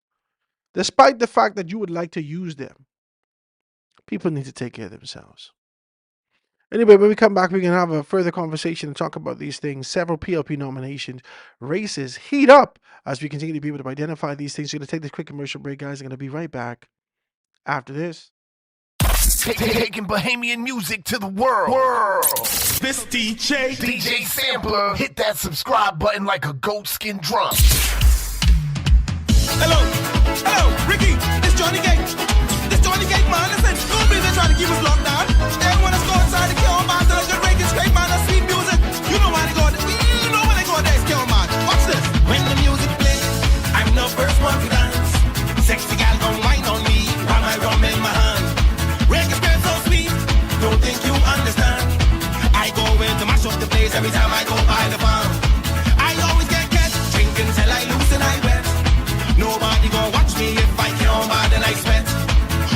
Despite the fact that you would like to use them, people need to take care of themselves. Anyway, when we come back, we can have a further conversation and talk about these things. Several PLP nominations, races heat up as we continue to be able to identify these things. We're going to take this quick commercial break, guys. I'm going to be right back after this. Taking Bahamian music to the world. This DJ Sampler, hit that subscribe button like a goatskin drum. Hello, Ricky, this Johnny Gate, man. Listen, don't believe they're trying to keep us locked down. They don't want us to go outside and kill man till a good reggae straight, man. That's sweet music. You know why they go there. You know when they go there, it's kill man. Watch this. When the music plays, I'm the first one to dance. Sexy gal gon' whine on me while my rum in my hand. Reggae spirit so sweet, don't think you understand. I go in to mash up the place every time I go by the farm. I always get catch, drinking till I lose and I wet. Nobody gon' watch me if I can't bad and I sweat.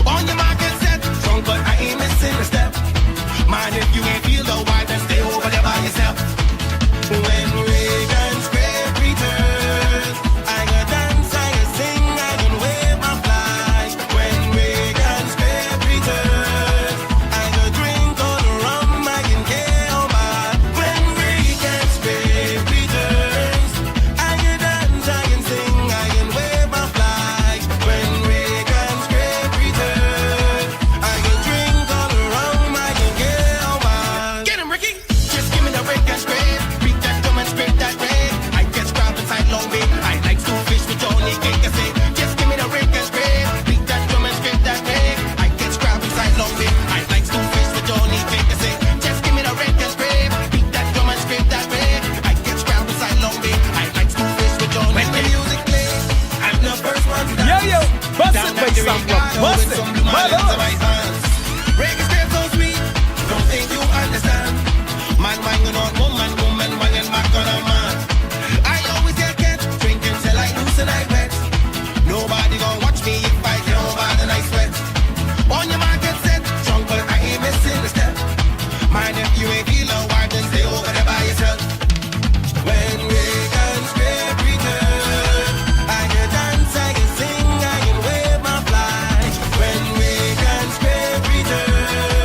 On your market set, drunk but I ain't missing a step. Man, if you ain't feel the vibe, then stay over there by yourself. When Reagan's great return, I can dance, I can sing, I can wave my flag. When Reagan's great return, I can drink all the rum, I can get on my. When Reagan's great returns, I can dance, I can sing, I can wave my flag. When Reagan's great return, I can drink all the rum, I can get on my. Get him, Ricky! Just give me the Reagan's great. Beat that drum and scrape that red. I get scrapped inside Long Bay. I like to fish with Johnny Cake. I say, just give me the Reagan's great. Beat that drum and scrape that red. I get scrapped inside Long Bay. I like to fish with Johnny Cake. I say, just give me the Reagan's great. Beat that drum and scrape that red. I get scrapped inside Long Bay. I like to fish with Johnny Cake. When the music plays, I'm the first one to dance. Yo, bust it, bass sampler, bust it, Reggae spirit so sweet, don't think you understand. Man, wanging on woman, wanging back on a man. I always get catch, drinking till I lose and I wet. Nobody gon' watch me if I can't bad and I sweat. On your market set, drunk but I ain't missing a step. Man, if you ain't feel a vibe, then stay over there by yourself. When Reagan's great return, I can dance, I can sing, I can wave my flag. When Reagan's great return,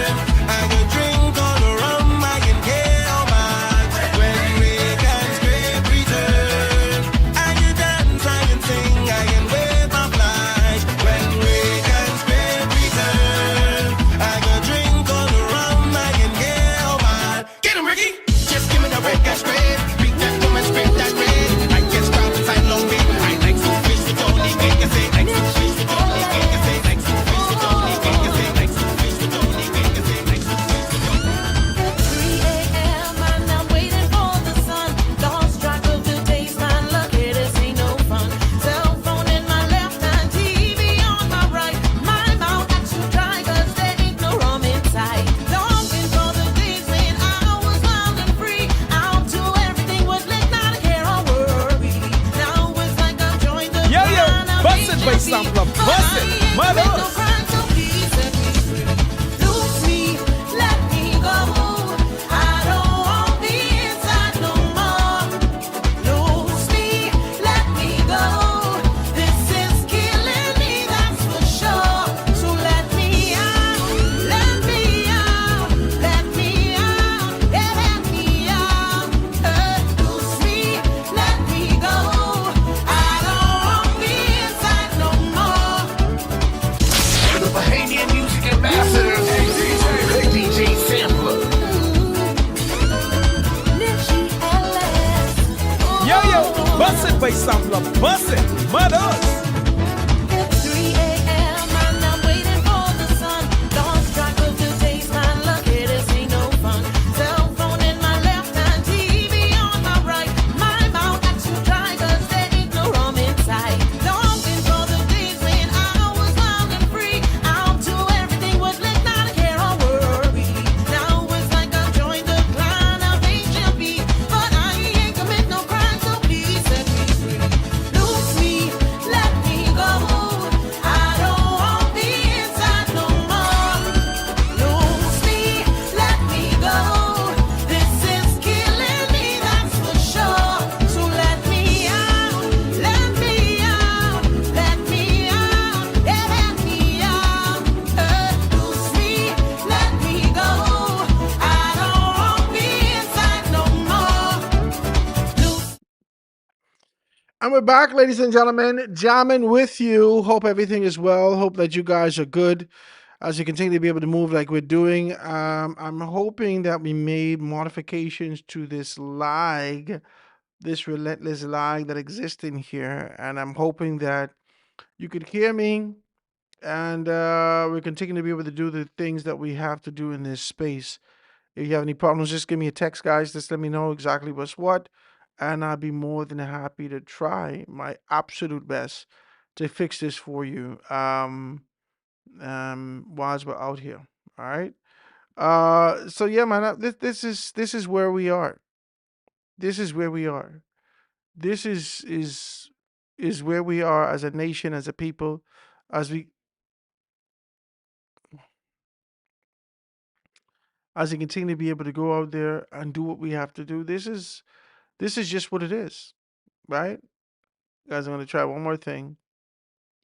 bass sampler. Bust it, mothers. It's 3 a.m. and I'm waiting for the sun. Lost track of the days, man. Lucky this ain't no fun. Cell phone in my left hand, TV on my right. My mouth acts too dry 'cause there ain't no rum inside. Longing for the days when I was wild and free. Out to everything was lit, not a care or worry. Now it's like I've joined the clan of HMP, but I ain't commit no crime, so please set me free. Loose me, let me go. I don't want me inside no more. Loose me, let me go. This is killing me, that's for sure. So let me out, let me out, let me out, yeah, let me out. Loose me, let me go. I don't want me inside no more. Loose. And we're back, ladies and gentlemen, jamming with you. Hope everything is well. Hope that you guys are good as you continue to be able to move like we're doing. I'm hoping that we made modifications to this lag, this relentless lag that exists in here. And I'm hoping that you could hear me and we continue to be able to do the things that we have to do in this space. If you have any problems, just give me a text, guys. Just let me know exactly what's what. And I'll be more than happy to try my absolute best to fix this for you whilst we're out here. All right. So yeah, man, this is where we are. This is where we are. This is where we are as a nation, as a people, as we continue to be able to go out there and do what we have to do. This is just what it is, right? Guys, I'm gonna try one more thing.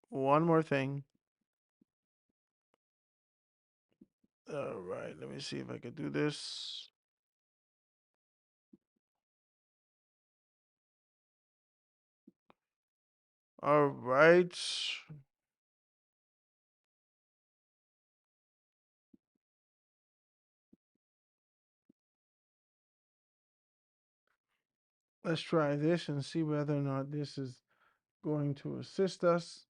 One more thing. All right, let me see if I can do this. All right. Let's try this and see whether or not this is going to assist us.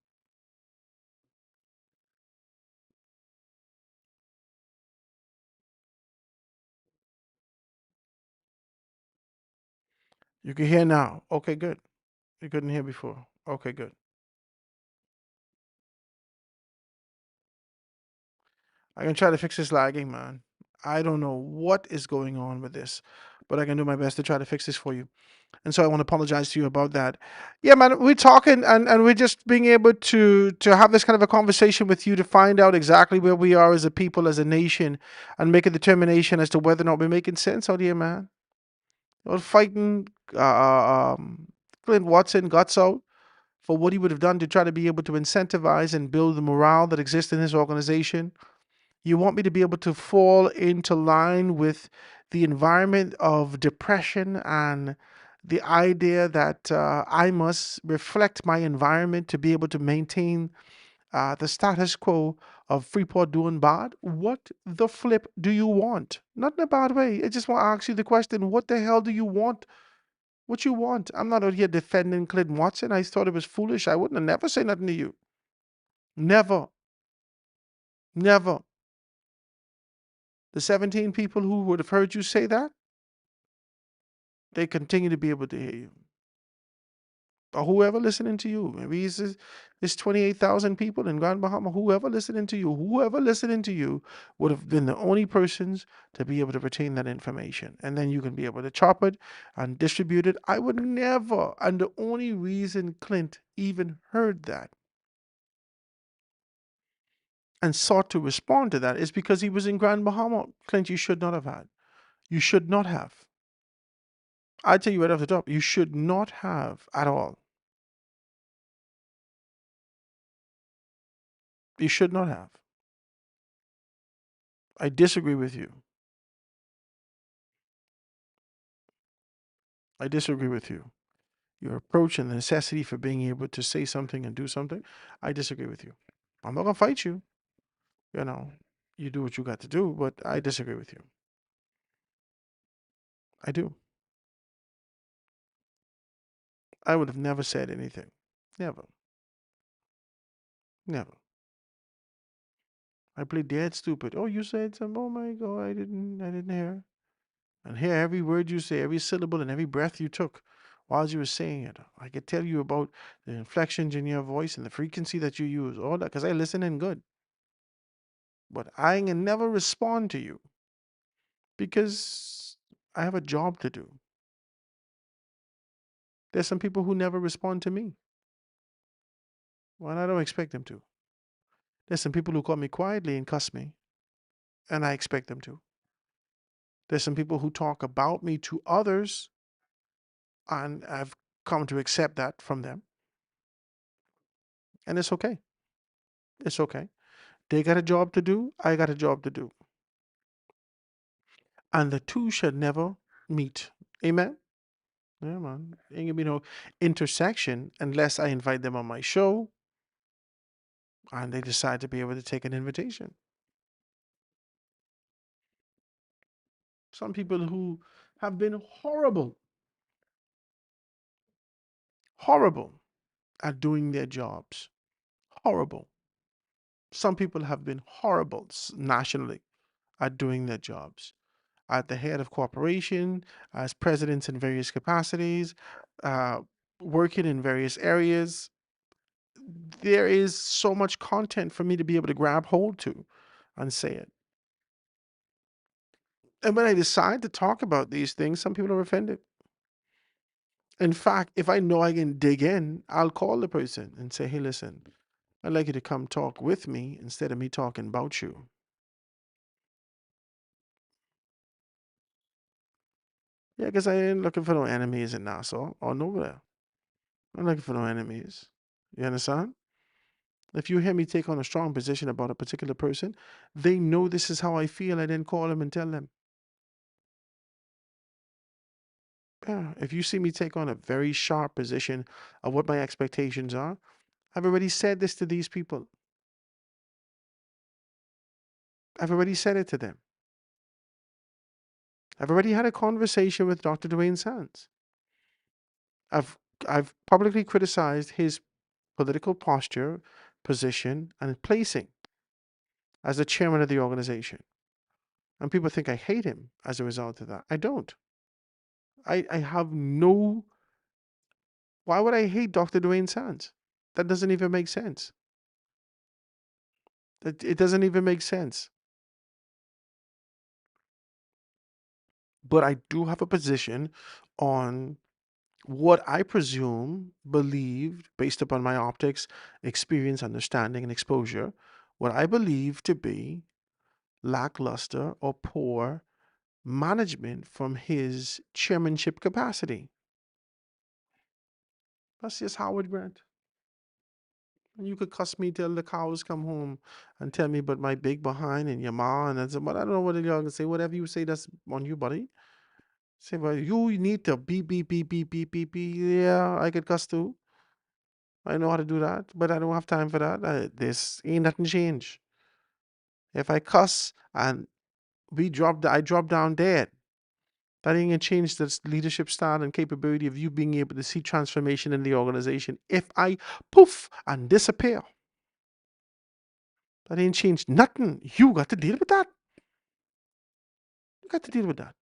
You can hear now. Okay, good. You couldn't hear before. Okay, good. I can try to fix this lagging, man. I don't know what is going on with this, but I can do my best to try to fix this for you. And so I want to apologize to you about that. Yeah, man, we're talking and we're just being able to have this kind of a conversation with you to find out exactly where we are as a people, as a nation, and make a determination as to whether or not we're making sense out here, man. We're fighting Clint Watson guts out for what he would have done to try to be able to incentivize and build the morale that exists in his organization. You want me to be able to fall into line with the environment of depression and the idea that I must reflect my environment to be able to maintain the status quo of Freeport doing bad? What the flip do you want? Not in a bad way. I just want to ask you the question, what the hell do you want? What you want? I'm not out here defending Clint Watson. I thought it was foolish. I wouldn't have never say nothing to you. Never. Never. The 17 people who would have heard you say that, they continue to be able to hear you. Or whoever listening to you, maybe it's 28,000 people in Grand Bahama, whoever listening to you would have been the only persons to be able to retain that information. And then you can be able to chop it and distribute it. I would never, and the only reason Clint even heard that and sought to respond to that is because he was in Grand Bahama. Clint, you should not have had. You should not have. I tell you right off the top, you should not have at all. You should not have. I disagree with you. I disagree with you. Your approach and the necessity for being able to say something and do something, I disagree with you. I'm not going to fight you. You know, you do what you got to do, but I disagree with you. I do. I would have never said anything. Never. Never. I played dead stupid. Oh, you said something. Oh my God, I didn't hear. And hear every word you say, every syllable, and every breath you took while you were saying it. I could tell you about the inflections in your voice and the frequency that you use, all that, because I listen in good. But I can never respond to you because I have a job to do. There's some people who never respond to me. Well, I don't expect them to. There's some people who call me quietly and cuss me, and I expect them to. There's some people who talk about me to others, and I've come to accept that from them. And it's okay. It's okay. They got a job to do. I got a job to do. And the two should never meet. Amen? Yeah, man. Ain't gonna be no intersection unless I invite them on my show and they decide to be able to take an invitation. Some people who have been horrible at doing their jobs. Horrible. Some people have been horrible nationally at doing their jobs. At the head of corporation, as presidents in various capacities, uh, working in various areas. There is so much content for me to be able to grab hold to and say it. And when I decide to talk about these things, some people are offended. In fact, if I know I can dig in, I'll call the person and say, hey, listen, I'd like you to come talk with me instead of me talking about you. Yeah, because I ain't looking for no enemies in Nassau or nowhere. I'm looking for no enemies. You understand? If you hear me take on a strong position about a particular person, they know this is how I feel. I then call them and tell them. Yeah, if you see me take on a very sharp position of what my expectations are, I've already said this to these people. I've already said it to them. I've already had a conversation with Dr. Dwayne Sands. I've I've publicly criticized his political posture, position, and placing as the chairman of the organization. And people think I hate him as a result of that. I don't. I have no. Why would I hate Dr. Dwayne Sands? That doesn't even make sense. It doesn't even make sense. But I do have a position on what I presume, believed, based upon my optics, experience, understanding, and exposure, what I believe to be lackluster or poor management from his chairmanship capacity. That's just Howard Grant. And you could cuss me till the cows come home and tell me about my big behind and your ma and that's, but I don't know what y'all can say. Whatever you say, that's on you, buddy. Say, well, you need to beep, beep, beep, beep, beep, beep, beep. Yeah, I could cuss too. I know how to do that, but I don't have time for that. This ain't nothing change. If I cuss and I drop down dead, that ain't gonna change the leadership style and capability of you being able to see transformation in the organization. If I poof and disappear, that ain't changed nothing. You got to deal with that. You got to deal with that.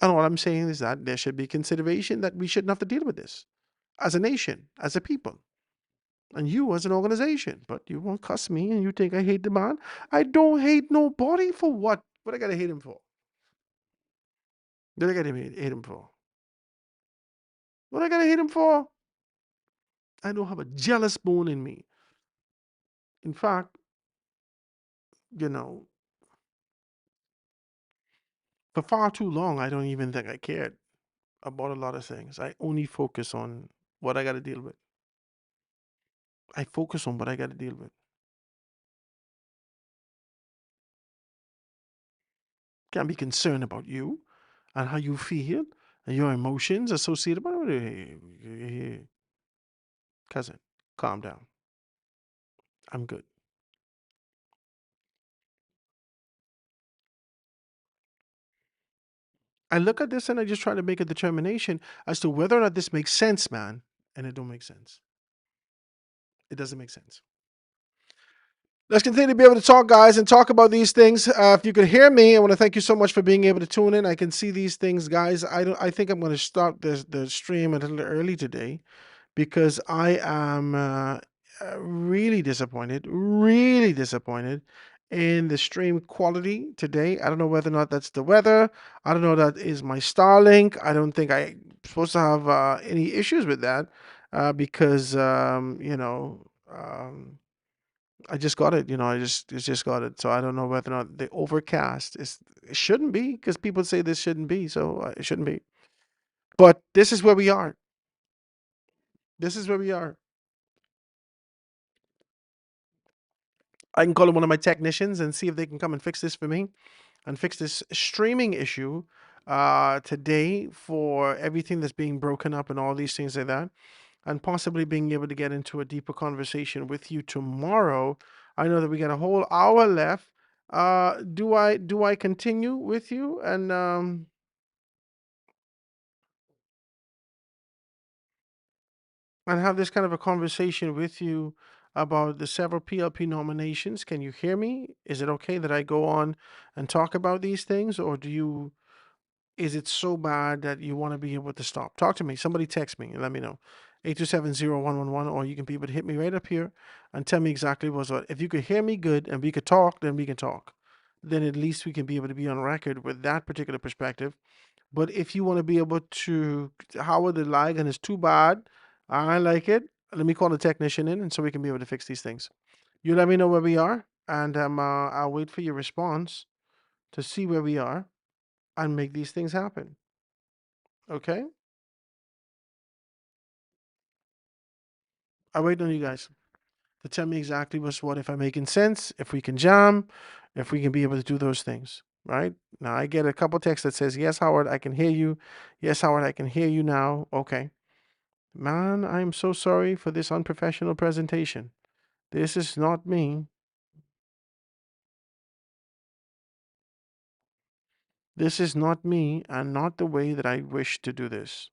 And what I'm saying is that there should be consideration that we shouldn't have to deal with this as a nation, as a people, and you as an organization. But you won't cuss me and you think I hate the man. I don't hate nobody for what? What I gotta hate him for? What I gotta hate him for? What I gotta hate him for? I don't have a jealous bone in me. In fact, you know, for far too long, I don't even think I cared about a lot of things. I only focus on what I gotta deal with. I focus on what I gotta deal with. Can't be concerned about you and how you feel and your emotions associated with it. Hey, cousin, calm down. I'm good. I look at this and I just try to make a determination as to whether or not this makes sense, man. And it don't make sense. It doesn't make sense. Let's continue to be able to talk, guys, and talk about these things. If you could hear me, I want to thank you so much for being able to tune in. I can see these things, guys. I think I'm going to start the stream a little early today because I am really disappointed in the stream quality today. I don't know whether or not that's the weather. I don't know that is my Starlink. I don't think I'm supposed to have any issues with that because I just got it. I just got it. So I don't know whether or not the overcast is. It shouldn't be because people say this shouldn't be. So it shouldn't be. But this is where we are. This is where we are. I can call in one of my technicians and see if they can come and fix this for me and fix this streaming issue today for everything that's being broken up and all these things like that, and possibly being able to get into a deeper conversation with you tomorrow. I know that we got a whole hour left. Do I continue with you and have this kind of a conversation with you about the several PLP nominations? Can you hear me? Is it okay that I go on and talk about these things, or is it so bad that you want to be able to stop? Talk to me. Somebody text me and let me know. 827-0111, or you can be able to hit me right up here and tell me exactly what's what. If you could hear me good and we could talk, then we can talk. Then at least we can be able to be on record with that particular perspective. But if you want to be able to, Howard, the Ligon is too bad. I like it. Let me call the technician in, and so we can be able to fix these things. You let me know where we are, and I'll wait for your response to see where we are and make these things happen. Okay? I wait on you guys to tell me exactly what's what, if I'm making sense, if we can jam, if we can be able to do those things. Right? Now I get a couple texts that says, yes, Howard, I can hear you. Yes, Howard, I can hear you now. Okay. Man, I'm so sorry for this unprofessional presentation. This is not me. This is not me and not the way that I wish to do this.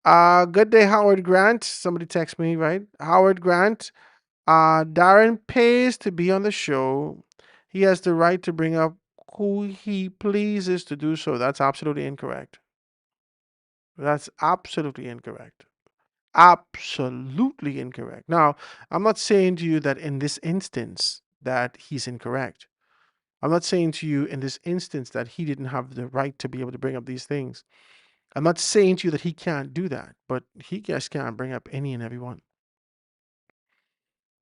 Good day, Howard Grant. Somebody text me, right? Howard Grant. Darren pays to be on the show. He has the right to bring up who he pleases to do so. That's absolutely incorrect. That's absolutely incorrect. Absolutely incorrect. Now, I'm not saying to you that in this instance that he's incorrect. I'm not saying to you in this instance that he didn't have the right to be able to bring up these things. I'm not saying to you that he can't do that, but he just can't bring up any and every one.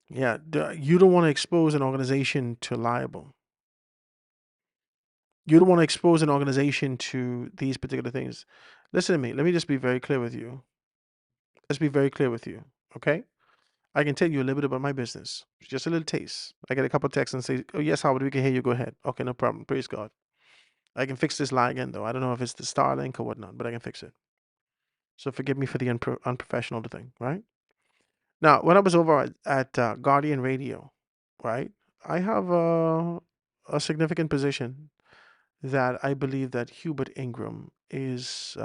Yeah, you don't want to expose an organization to liable. You don't want to expose an organization to these particular things. Listen to me. Let me just be very clear with you. Let's be very clear with you. Okay? I can tell you a little bit about my business. Just a little taste. I get a couple texts and say, oh, yes, Howard, we can hear you. Go ahead. Okay, no problem. Praise God. I can fix this lie again, though. I don't know if it's the Starlink or whatnot, but I can fix it. So forgive me for the unprofessional thing, right? Now, when I was over at Guardian Radio, right, I have a significant position that I believe that Hubert Ingram is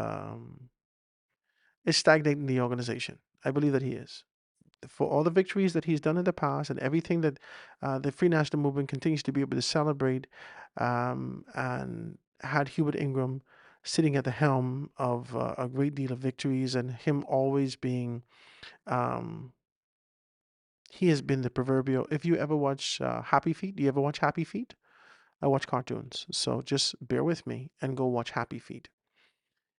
stagnating the organization. I believe that he is. For all the victories that he's done in the past and everything that the Free National Movement continues to be able to celebrate, and had Hubert Ingram sitting at the helm of a great deal of victories, and him always being, um, he has been the proverbial. If you ever watch Happy Feet, do you ever watch Happy Feet? I watch cartoons, so just bear with me and go watch Happy Feet.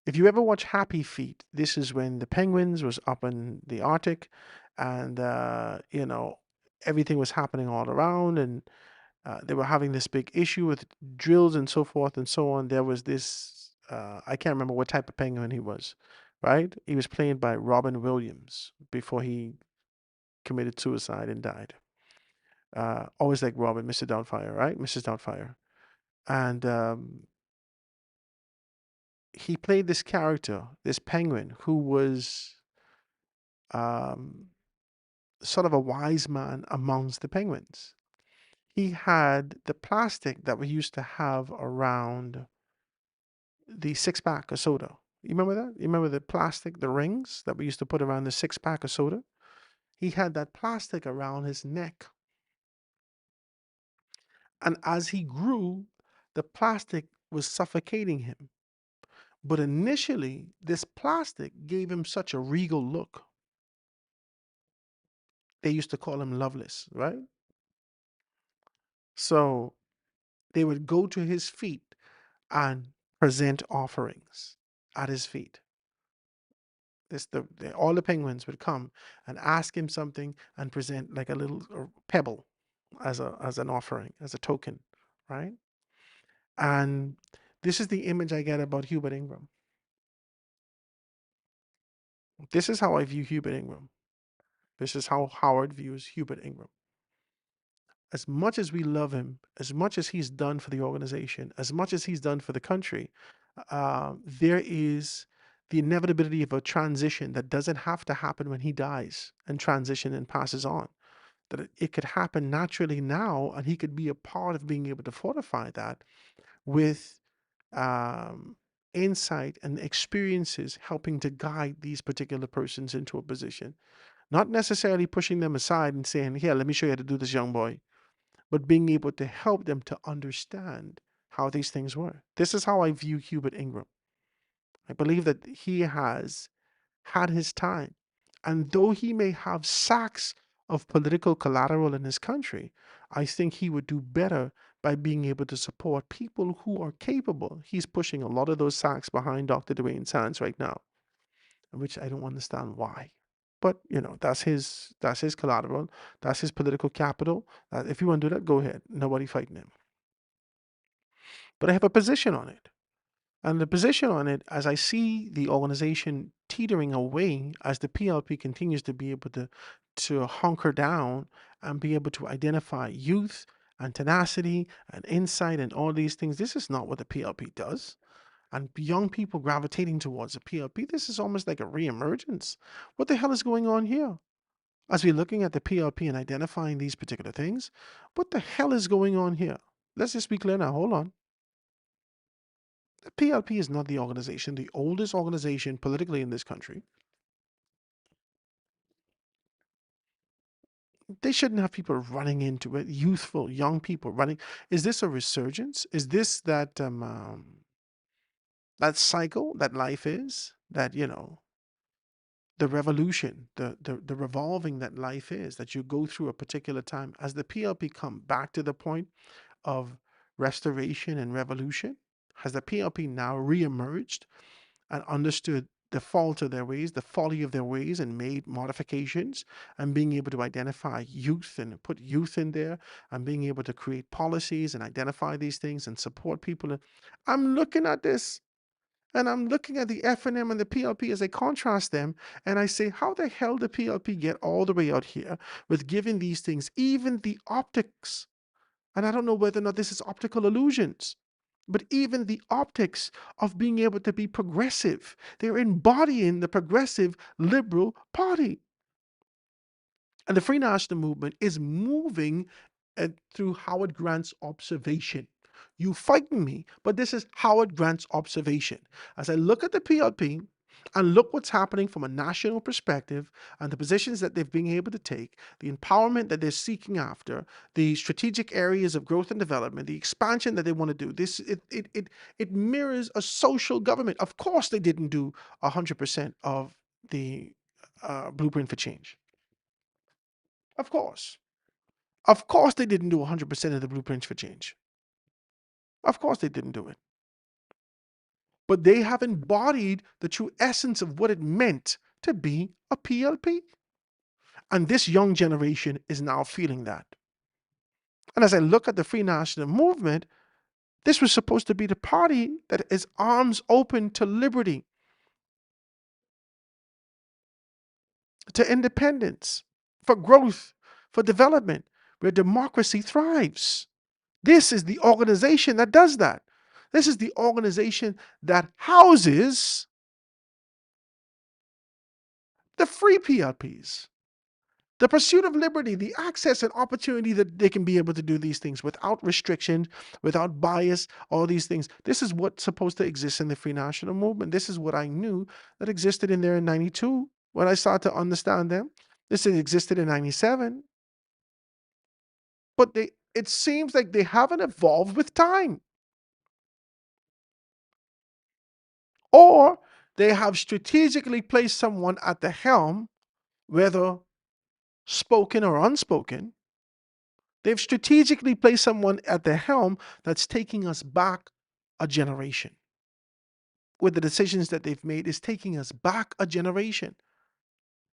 If you ever watch Happy Feet, this is when the penguins was up in the Arctic, and everything was happening all around, and they were having this big issue with drills and so forth and so on. There was this I can't remember what type of penguin he was, right? He was played by Robin Williams before he committed suicide and died. Always like Robin, Mr. Doubtfire, right? Mrs. Doubtfire, and he played this character, this penguin, who was um, sort of a wise man amongst the penguins. He had the plastic that we used to have around the 6-pack of soda. You remember that? You remember the plastic, the rings that we used to put around the 6-pack of soda? He had that plastic around his neck. And as he grew, the plastic was suffocating him. But initially, this plastic gave him such a regal look. They used to call him Loveless, right? So they would go to his feet and present offerings at his feet. All the penguins would come and ask him something and present like a little pebble as an offering, as a token, right? And this is the image I get about Hubert Ingram. This is how I view Hubert Ingram. This is how Howard views Hubert Ingram. As much as we love him, as much as he's done for the organization, as much as he's done for the country, there is the inevitability of a transition that doesn't have to happen when he dies and transition and passes on. That it could happen naturally now, and he could be a part of being able to fortify that with insight and experiences helping to guide these particular persons into a position. Not necessarily pushing them aside and saying, here, let me show you how to do this, young boy, but being able to help them to understand how these things work. This is how I view Hubert Ingram. I believe that he has had his time. And though he may have sacks of political collateral in his country, I think he would do better by being able to support people who are capable. He's pushing a lot of those sacks behind Dr. Dwayne Sands right now, which I don't understand why. But that's his collateral, that's his political capital. If you want to do that, go ahead. Nobody fighting him. But I have a position on it. And the position on it, as I see the organization teetering away, as the PLP continues to be able to hunker down and be able to identify youth and tenacity and insight and all these things, this is not what the PLP does. And young people gravitating towards the PLP, this is almost like a reemergence. What the hell is going on here? As we're looking at the PLP and identifying these particular things, what the hell is going on here? Let's just be clear now. Hold on. The PLP is not the organization, the oldest organization politically in this country. They shouldn't have people running into it, youthful, young people running. Is this a resurgence? Is this that that cycle that life is? That, the revolution, the revolving that life is, that you go through a particular time. As the PLP come back to the point of restoration and revolution, has the PLP now reemerged and understood the fault of their ways, the folly of their ways, and made modifications, and being able to identify youth and put youth in there, and being able to create policies and identify these things and support people? I'm looking at this, and I'm looking at the FNM and the PLP as I contrast them, and I say, how the hell did PLP get all the way out here with giving these things, even the optics? And I don't know whether or not this is optical illusions, but even the optics of being able to be progressive. They're embodying the progressive liberal party. And the Free National Movement is moving through Howard Grant's observation. You fighting me, but this is Howard Grant's observation. As I look at the PLP and look what's happening from a national perspective and the positions that they've been able to take, the empowerment that they're seeking after, the strategic areas of growth and development, the expansion that they want to do, it mirrors a social government. Of course, they didn't do 100% of the blueprint for change. Of course. Of course, they didn't do 100% of the blueprints for change. Of course, they didn't do it. But they have embodied the true essence of what it meant to be a PLP. And this young generation is now feeling that. And as I look at the Free National Movement, this was supposed to be the party that is arms open to liberty, to independence, for growth, for development, where democracy thrives. This is the organization that does that. This is the organization that houses the free PLPs, The pursuit of liberty, the access and opportunity that they can be able to do these things without restriction, without bias, all these things. This is what's supposed to exist in the free national movement. This is what I knew that existed in there in 92 when I started to understand them. This has existed in 97. But it seems like they haven't evolved with time. Or they have strategically placed someone at the helm, whether spoken or unspoken. They've strategically placed someone at the helm that's taking us back a generation. With the decisions that they've made, is taking us back a generation.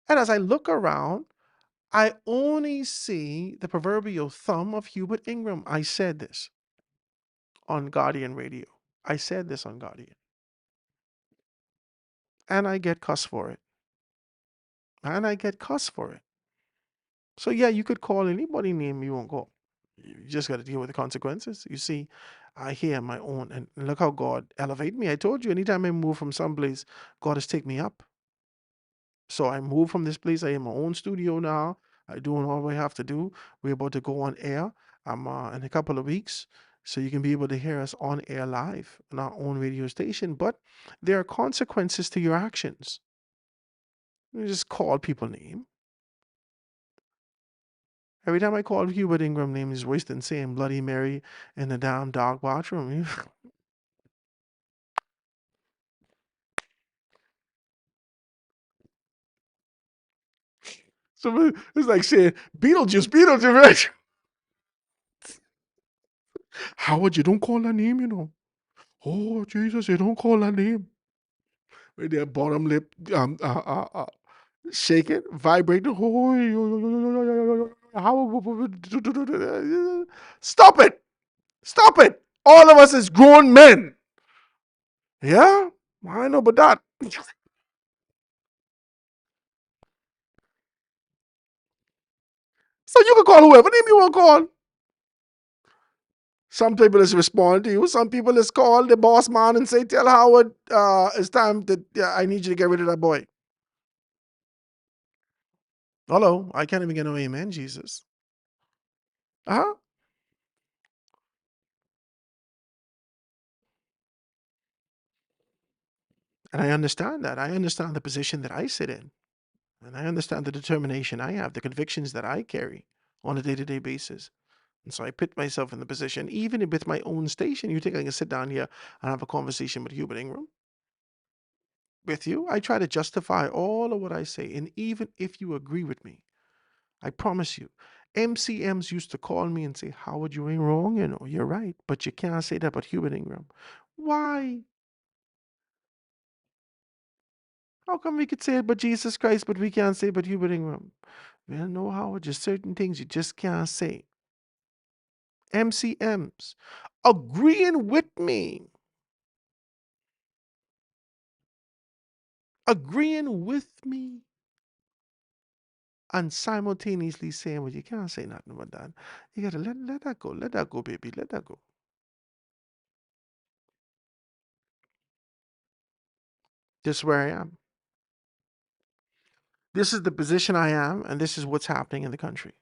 And as I look around, I only see the proverbial thumb of Hubert Ingram. I said this on Guardian Radio. I said this on Guardian. And I get cussed for it. And I get cussed for it. So yeah, you could call anybody name you won't call. You just got to deal with the consequences. You see, I hear my own, and look how God elevate me. I told you, anytime I move from someplace, God has take me up. So I moved from this place. I am my own studio now. I'm doing all I have to do. We're about to go on air in a couple of weeks. So you can be able to hear us on air live on our own radio station. But there are consequences to your actions. You just call people name. Every time I call Hubert Ingram name, he's wasting saying Bloody Mary in the damn dog bathroom. So it's like saying Beetlejuice, Beetlejuice, right? Howard, you don't call that name, you know. Oh Jesus, you don't call that name. With their bottom lip shaking, vibrating. Stop it! Stop it! All of us as grown men. Yeah, I know, but that. So you can call whoever name you want to call. Some people is respond to you. Some people is call the boss man and say, "Tell Howard, it's time that I need you to get rid of that boy." Hello, I can't even get no amen, Jesus. Uh-huh. And I understand that. I understand the position that I sit in. And I understand the determination I have, the convictions that I carry on a day-to-day basis. And so I put myself in the position, even with my own station. You think I can sit down here and have a conversation with Hubert Ingram? With you? I try to justify all of what I say. And even if you agree with me, I promise you, MCMs used to call me and say, Howard, you ain't wrong, you know, you're right. But you can't say that about Hubert Ingram. Why? How come we could say it about Jesus Christ, but we can't say it about Hubert Ingram? Well, no, Howard, just certain things you just can't say. MCMs agreeing with me. Agreeing with me. And simultaneously saying, well, you can't say nothing about that. You gotta let that go. Let that go, baby. Let that go. This is where I am. This is the position I am, and this is what's happening in the country.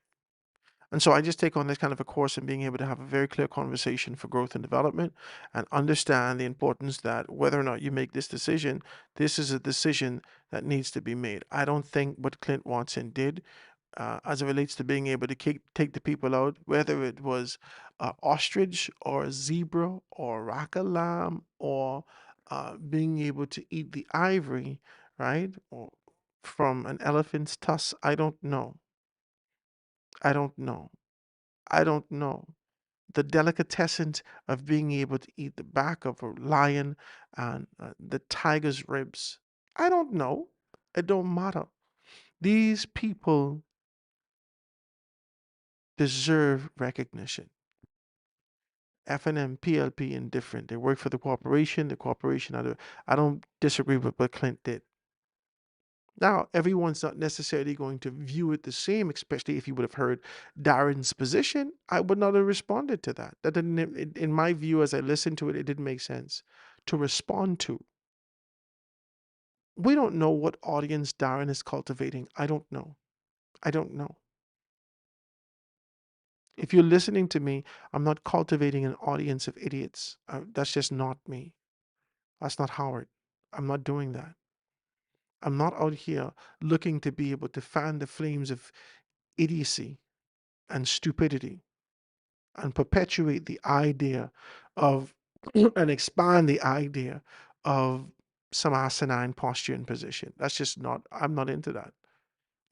And so I just take on this kind of a course in being able to have a very clear conversation for growth and development and understand the importance that whether or not you make this decision, this is a decision that needs to be made. I don't think what Clint Watson did as it relates to being able to take the people out, whether it was ostrich or a zebra or rack a lamb or being able to eat the ivory, right? Or from an elephant's tusk, I don't know. I don't know. I don't know. The delicatessen of being able to eat the back of a lion and the tiger's ribs. I don't know. It don't matter. These people deserve recognition. FNM, PLP, indifferent. They work for the corporation. The corporation, I don't disagree with what Clint did. Now, everyone's not necessarily going to view it the same, especially if you would have heard Darren's position. I would not have responded to that. That didn't, in my view, as I listened to it, it didn't make sense to respond to. We don't know what audience Darren is cultivating. I don't know. I don't know. If you're listening to me, I'm not cultivating an audience of idiots. That's just not me. That's not Howard. I'm not doing that. I'm not out here looking to be able to fan the flames of idiocy and stupidity and perpetuate the idea of and expand the idea of some asinine posture and position. That's just not, I'm not into that.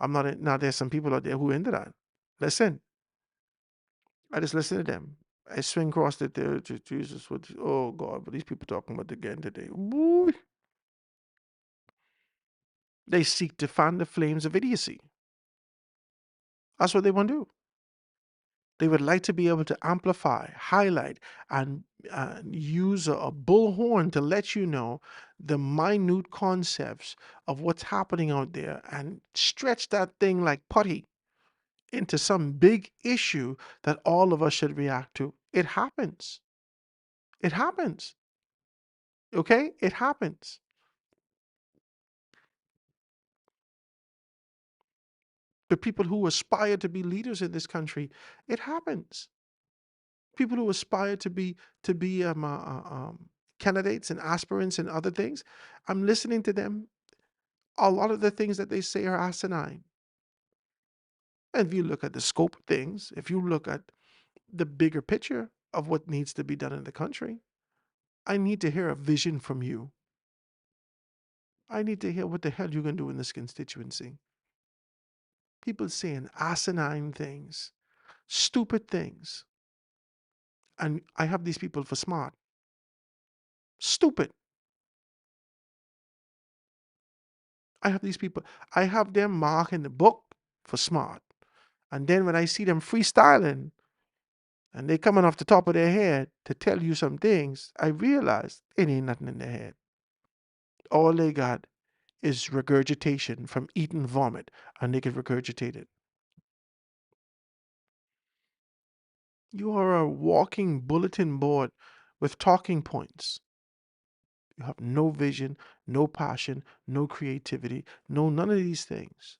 I'm not in, now there's some people out there who are into that. Listen, I just listen to them. I swing across it there to Jesus. Oh God, but these people talking about again today. Woo. They seek to fan the flames of idiocy. That's what they want to do. They would like to be able to amplify, highlight, and use a bullhorn to let you know the minute concepts of what's happening out there and stretch that thing like putty into some big issue that all of us should react to. It happens. It happens. Okay? It happens. The people who aspire to be leaders in this country, it happens. People who aspire to be candidates and aspirants and other things, I'm listening to them. A lot of the things that they say are asinine. And if you look at the scope of things, if you look at the bigger picture of what needs to be done in the country, I need to hear a vision from you. I need to hear what the hell you're going to do in this constituency. People saying asinine things, stupid things. And I have these people for smart. Stupid. I have these people, I have them mark in the book for smart. And then when I see them freestyling and they coming off the top of their head to tell you some things, I realize it ain't nothing in their head. All they got is regurgitation from eating vomit, and they can regurgitate it. You are a walking bulletin board with talking points. You have no vision, no passion, no creativity, no none of these things.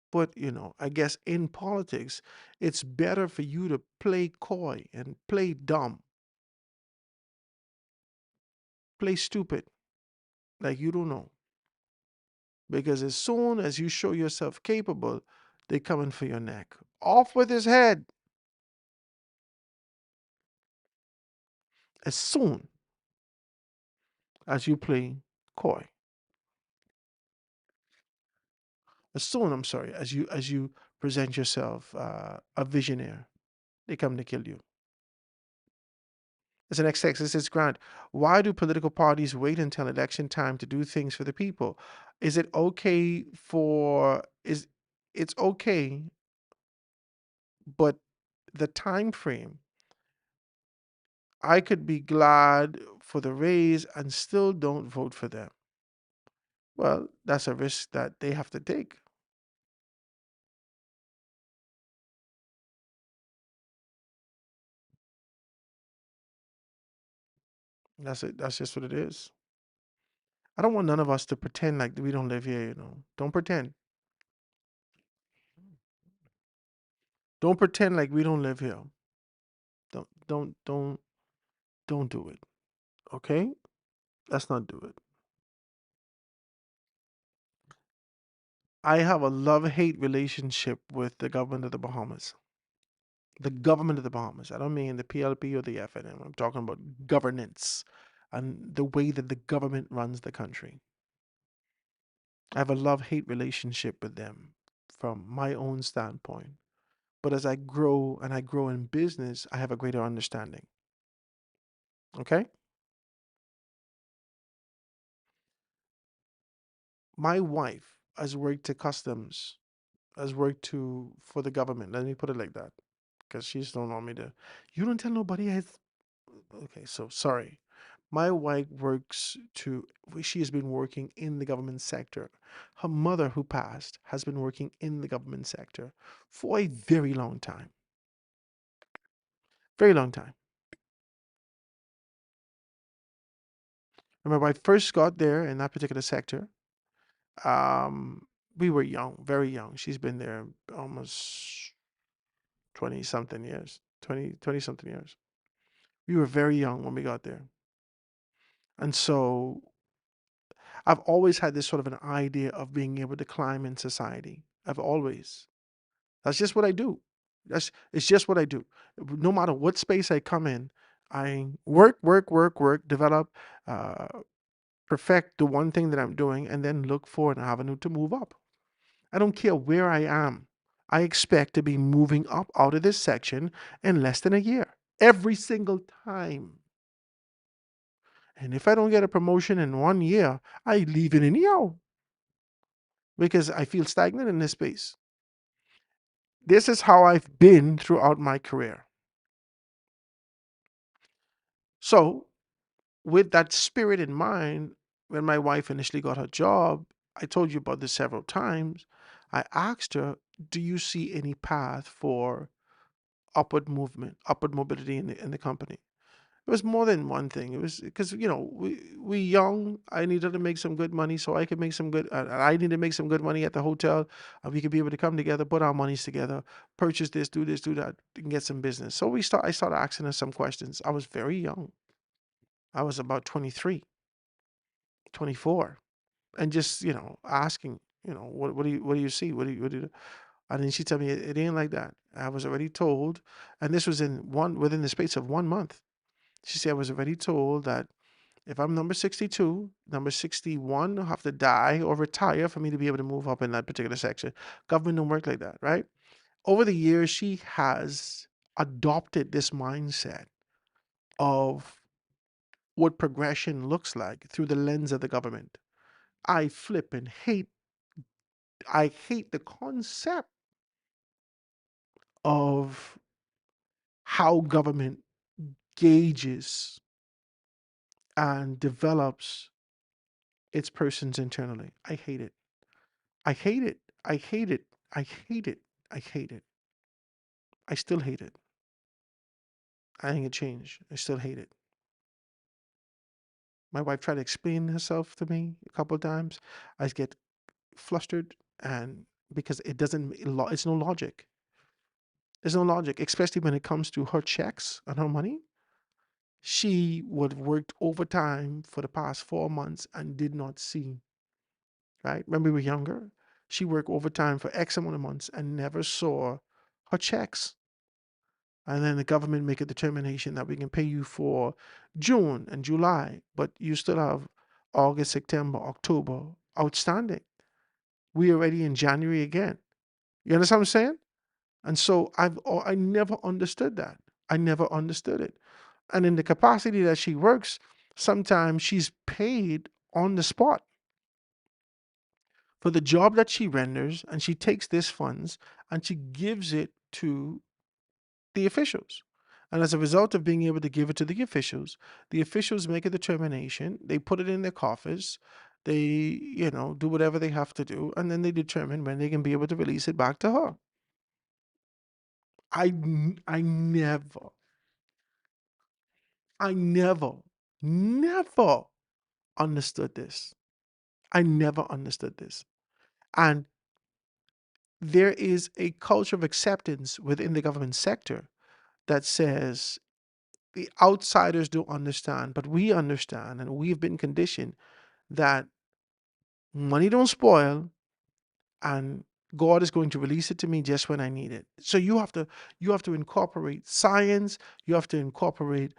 But, I guess in politics, it's better for you to play coy and play dumb, play stupid, like you don't know. Because as soon as you show yourself capable, they coming for your neck. Off with his head. As soon as you play coy. As soon, I'm sorry, as you present yourself a visionary, they come to kill you. As the next text, it says, Grant, why do political parties wait until election time to do things for the people? Is it okay it's okay, but the time frame, I could be glad for the raise and still don't vote for them. Well, that's a risk that they have to take. That's it. That's just what it is. I don't want none of us to pretend like we don't live here. Don't pretend. Don't pretend like we don't live here. Don't do it. Okay? Let's not do it. I have a love-hate relationship with the government of the Bahamas. The government of the Bahamas. I don't mean the PLP or the FNM. I'm talking about governance and the way that the government runs the country. I have a love-hate relationship with them from my own standpoint. But as I grow and I grow in business, I have a greater understanding. Okay? My wife has worked to customs, has worked for the government. Let me put it like that. Because she just don't want me to. You don't tell nobody. Okay, so sorry. My wife she has been working in the government sector. Her mother, who passed, has been working in the government sector for a very long time. Very long time. Remember, I first got there in that particular sector. We were young, very young. She's been there almost 20 something years, 20 something years. We were very young when we got there. And so I've always had this sort of an idea of being able to climb in society. I've always. That's just what I do. It's just what I do. No matter what space I come in, I work, develop, uh, perfect the one thing that I'm doing, and then look for an avenue to move up. I don't care where I am. I expect to be moving up out of this section in less than a year. Every single time. And if I don't get a promotion in 1 year, I leave it anyhow because I feel stagnant in this space. This is how I've been throughout my career. So, with that spirit in mind, when my wife initially got her job, I told you about this several times. I asked her, do you see any path for upward movement, upward mobility in the company? It was more than one thing. It was because, we young. I needed to make some good money so I could make some good. I needed to make some good money at the hotel. We could be able to come together, put our monies together, purchase this, do that, and get some business. So I started asking her some questions. I was very young. I was about 23, 24, and just asking, what do you see? What do you? And then she told me it ain't like that. I was already told, and this was within the space of 1 month. She said I was already told that if I'm number 62, number 61 will have to die or retire for me to be able to move up in that particular section. Government don't work like that, right? Over the years, she has adopted this mindset of what progression looks like through the lens of the government. I flip and I hate the concept of how government gauges and develops its persons internally. I hate it. I hate it. I hate it. I hate it. I hate it. I still hate it. I think it changed. I still hate it. My wife tried to explain herself to me a couple of times. I get flustered and because it's no logic. There's no logic, especially when it comes to her checks and her money. She would have worked overtime for the past 4 months and did not see, right? When we were younger, she worked overtime for X amount of months and never saw her checks. And then the government make a determination that we can pay you for June and July, but you still have August, September, October outstanding. We already in January again. You understand what I'm saying? And so I never understood that. I never understood it. And in the capacity that she works, sometimes she's paid on the spot for the job that she renders, and she takes this funds and she gives it to the officials. And as a result of being able to give it to the officials make a determination, they put it in their coffers, they, do whatever they have to do, and then they determine when they can be able to release it back to her. I never, never understood this. I never understood this. And there is a culture of acceptance within the government sector that says the outsiders don't understand, but we understand, and we've been conditioned that money don't spoil, and God is going to release it to me just when I need it. So you have to incorporate science, you have to incorporate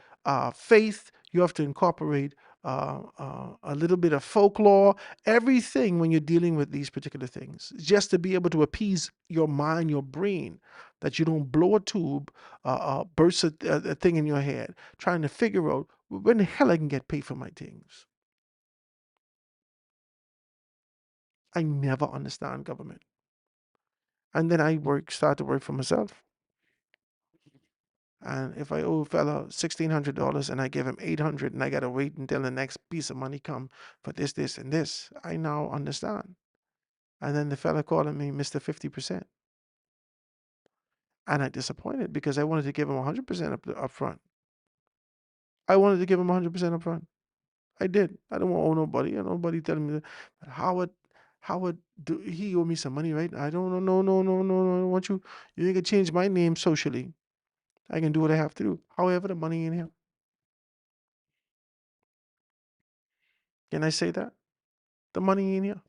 faith, you have to incorporate a little bit of folklore, everything when you're dealing with these particular things, just to be able to appease your mind, your brain, that you don't blow a tube, burst a thing in your head, trying to figure out when the hell I can get paid for my things. I never understand government. And then I start to work for myself. And if I owe a fella $1,600 and I give him 800 and I gotta wait until the next piece of money come for this, and this, I now understand. And then the fella calling me Mr. 50%. And I disappointed because I wanted to give him 100% up front. I wanted to give him 100% up front. I did. I don't want to owe nobody. Nobody telling me that. But Howard, Howard, he owe me some money, right? I don't know, no. I want you. You can change my name socially. I can do what I have to do. However, the money in here. Can I say that? The money in here.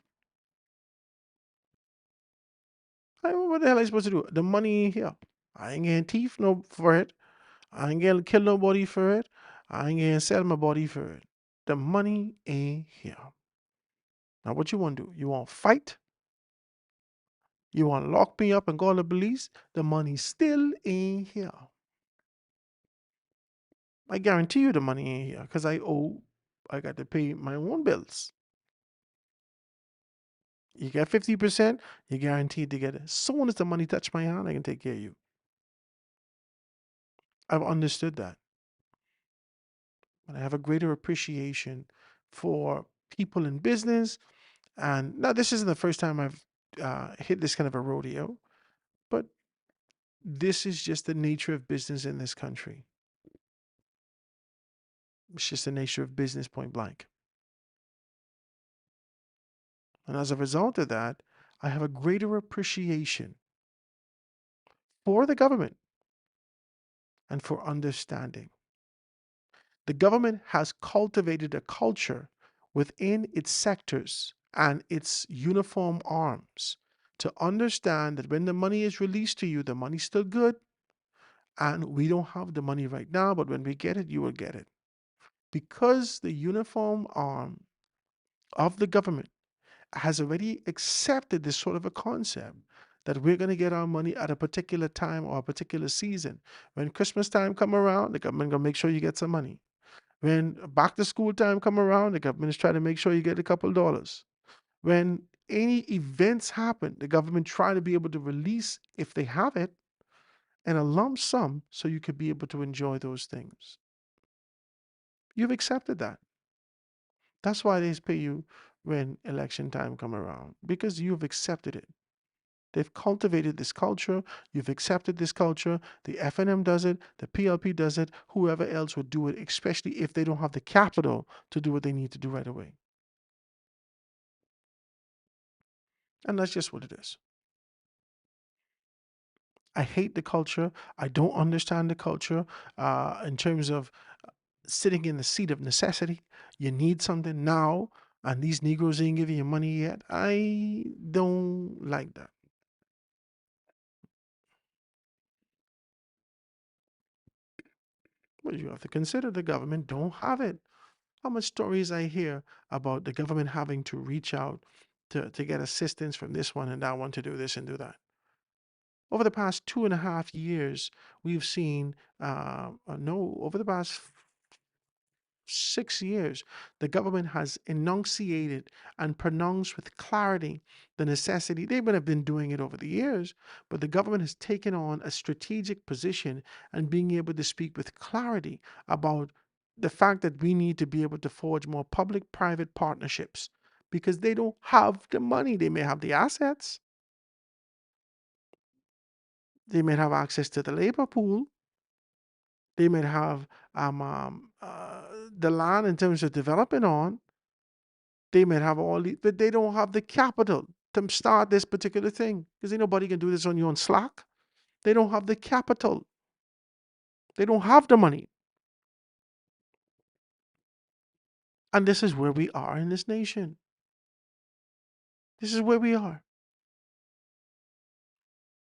What the hell am I supposed to do? The money in here. I ain't getting teeth no for it. I ain't gonna kill nobody for it. I ain't gonna sell my body for it. The money ain't here. Now, what you want to do? You want to fight? You want to lock me up and call the police? The money still ain't here. I guarantee you the money ain't here because I got to pay my own bills. You get 50%, you're guaranteed to get it. As soon as the money touch my hand, I can take care of you. I've understood that. But I have a greater appreciation for people in business. And now, this isn't the first time I've hit this kind of a rodeo, but this is just the nature of business in this country. It's just the nature of business, point blank. And as a result of that, I have a greater appreciation for the government and for understanding. The government has cultivated a culture within its sectors and its uniform arms to understand that when the money is released to you, the money's still good. And we don't have the money right now, but when we get it, you will get it. Because the uniform arm of the government has already accepted this sort of a concept that we're going to get our money at a particular time or a particular season. When Christmas time come around, the government going to make sure you get some money. When back to school time come around, the government is trying to make sure you get a couple dollars. When any events happen, the government try to be able to release, if they have it, and a lump sum so you could be able to enjoy those things. You've accepted that. That's why they pay you when election time come around, because you've accepted it. They've cultivated this culture. You've accepted this culture. The FNM does it. The PLP does it. Whoever else would do it, especially if they don't have the capital to do what they need to do right away. And that's just what it is. I hate the culture. I don't understand the culture in terms of sitting in the seat of necessity. You need something now, and these Negroes ain't giving you money yet. I don't like that. But you have to consider the government don't have it. How much stories I hear about the government having to reach out to get assistance from this one and that one to do this and do that. Over the past 2.5 years, we've seen, no, over the past 6 years, the government has enunciated and pronounced with clarity the necessity. They may have been doing it over the years, but the government has taken on a strategic position and being able to speak with clarity about the fact that we need to be able to forge more public-private partnerships because they don't have the money. They may have the assets. They may have access to the labor pool. They might have the land in terms of developing on. They might have all these, but they don't have the capital to start this particular thing because ain't nobody can do this on your own slack. They don't have the capital. They don't have the money. And this is where we are in this nation. This is where we are.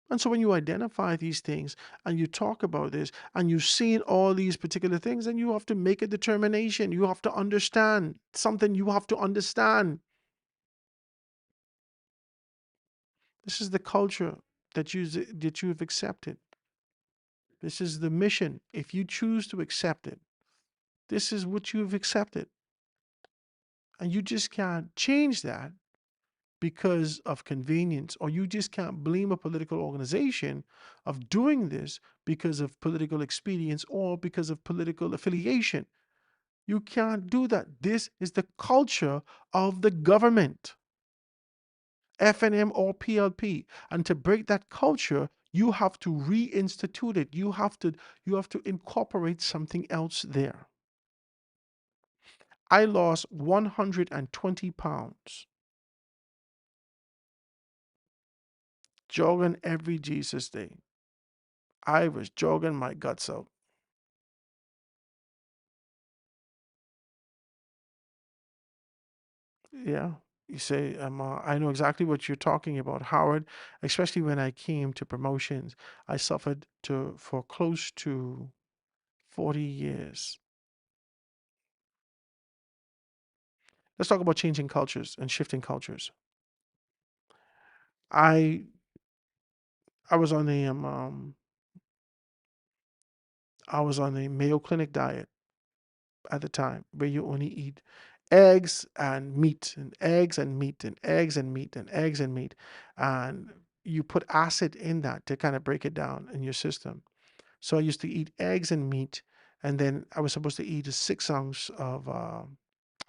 And so when you identify these things and you talk about this and you've seen all these particular things, then you have to make a determination. You have to understand something you have to understand. This is the culture that you've accepted. This is the mission. If you choose to accept it, this is what you've accepted. And you just can't change that because of convenience, or you just can't blame a political organization of doing this because of political expedience or because of political affiliation. You can't do that. This is the culture of the government, FNM or PLP. And to break that culture, you have to reinstitute it. You have to incorporate something else there. I lost 120 pounds jogging every Jesus day. I was jogging my guts out. Yeah. You say, I know exactly what you're talking about, Howard, especially when I came to promotions. I suffered for close to 40 years. Let's talk about changing cultures and shifting cultures. I I was on a Mayo Clinic diet at the time where you only eat eggs and meat and eggs and meat and eggs and meat and eggs and meat, and you put acid in that to kind of break it down in your system. So I used to eat eggs and meat, and then I was supposed to eat a 6 ounce of a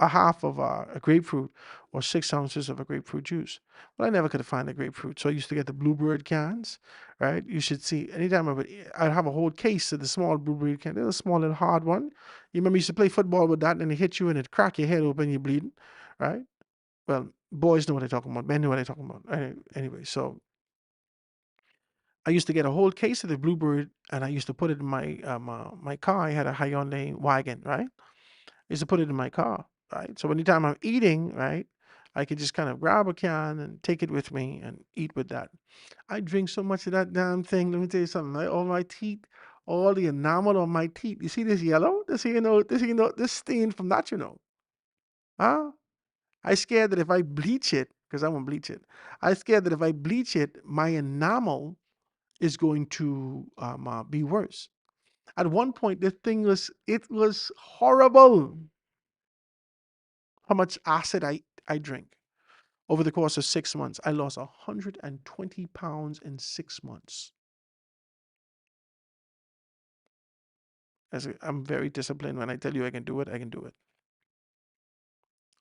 half of a grapefruit or 6 ounces of a grapefruit juice. Well, I never could find the grapefruit, so I used to get the bluebird cans, right? You should see anytime I'd have a whole case of the small bluebird can. They're a small little hard one. You remember you used to play football with that, and it hit you and it crack your head open, you're bleeding, right? Well, boys know what they're talking about. Men know what they're talking about. Anyway, so I used to get a whole case of the bluebird, and I used to put it in my car. I had a Hyundai wagon, right? I used to put it in my car, right? So anytime I'm eating, right, I could just kind of grab a can and take it with me and eat with that. I drink so much of that damn thing. Let me tell you something. All my teeth, all the enamel on my teeth. You see this yellow? This stain from that, huh? I scared that if I bleach it, because I won't bleach it. I scared that if I bleach it, my enamel is going to be worse. At one point, it was horrible how much acid I drink. Over the course of 6 months, I lost 120 pounds in 6 months. I'm very disciplined. When I tell you I can do it, I can do it.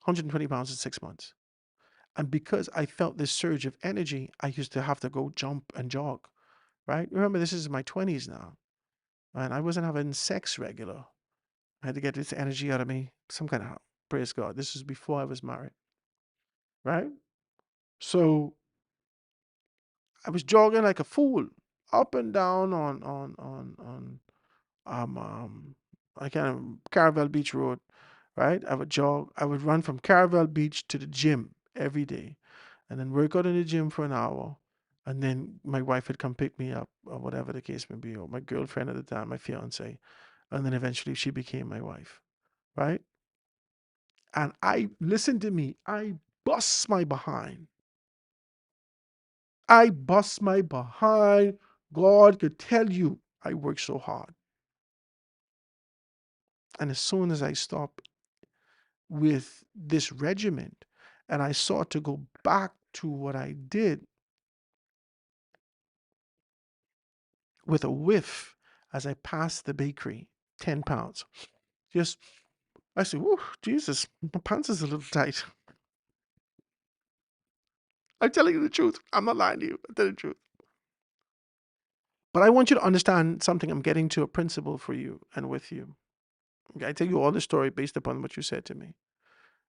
120 pounds in 6 months. And because I felt this surge of energy, I used to have to go jump and jog, right? Remember, this is my 20s now. And I wasn't having sex regular. I had to get this energy out of me some kind of how. Praise God. This is before I was married, right? So I was jogging like a fool up and down on I kind of Caravel Beach Road, right? I would jog. I would run from Caravel Beach to the gym every day, and then work out in the gym for an hour, and then my wife would come pick me up, or whatever the case may be, or my girlfriend at the time, my fiance, and then eventually she became my wife, right? And listen to me, I bust my behind. I bust my behind. God could tell you I worked so hard. And as soon as I stopped with this regiment and I sought to go back to what I did with a whiff as I passed the bakery, 10 pounds. Just, I said, whoa, Jesus, my pants is a little tight. I'm telling you the truth. I'm not lying to you. I'm telling you the truth. But I want you to understand something. I'm getting to a principle for you and with you. Okay, I tell you all the story based upon what you said to me.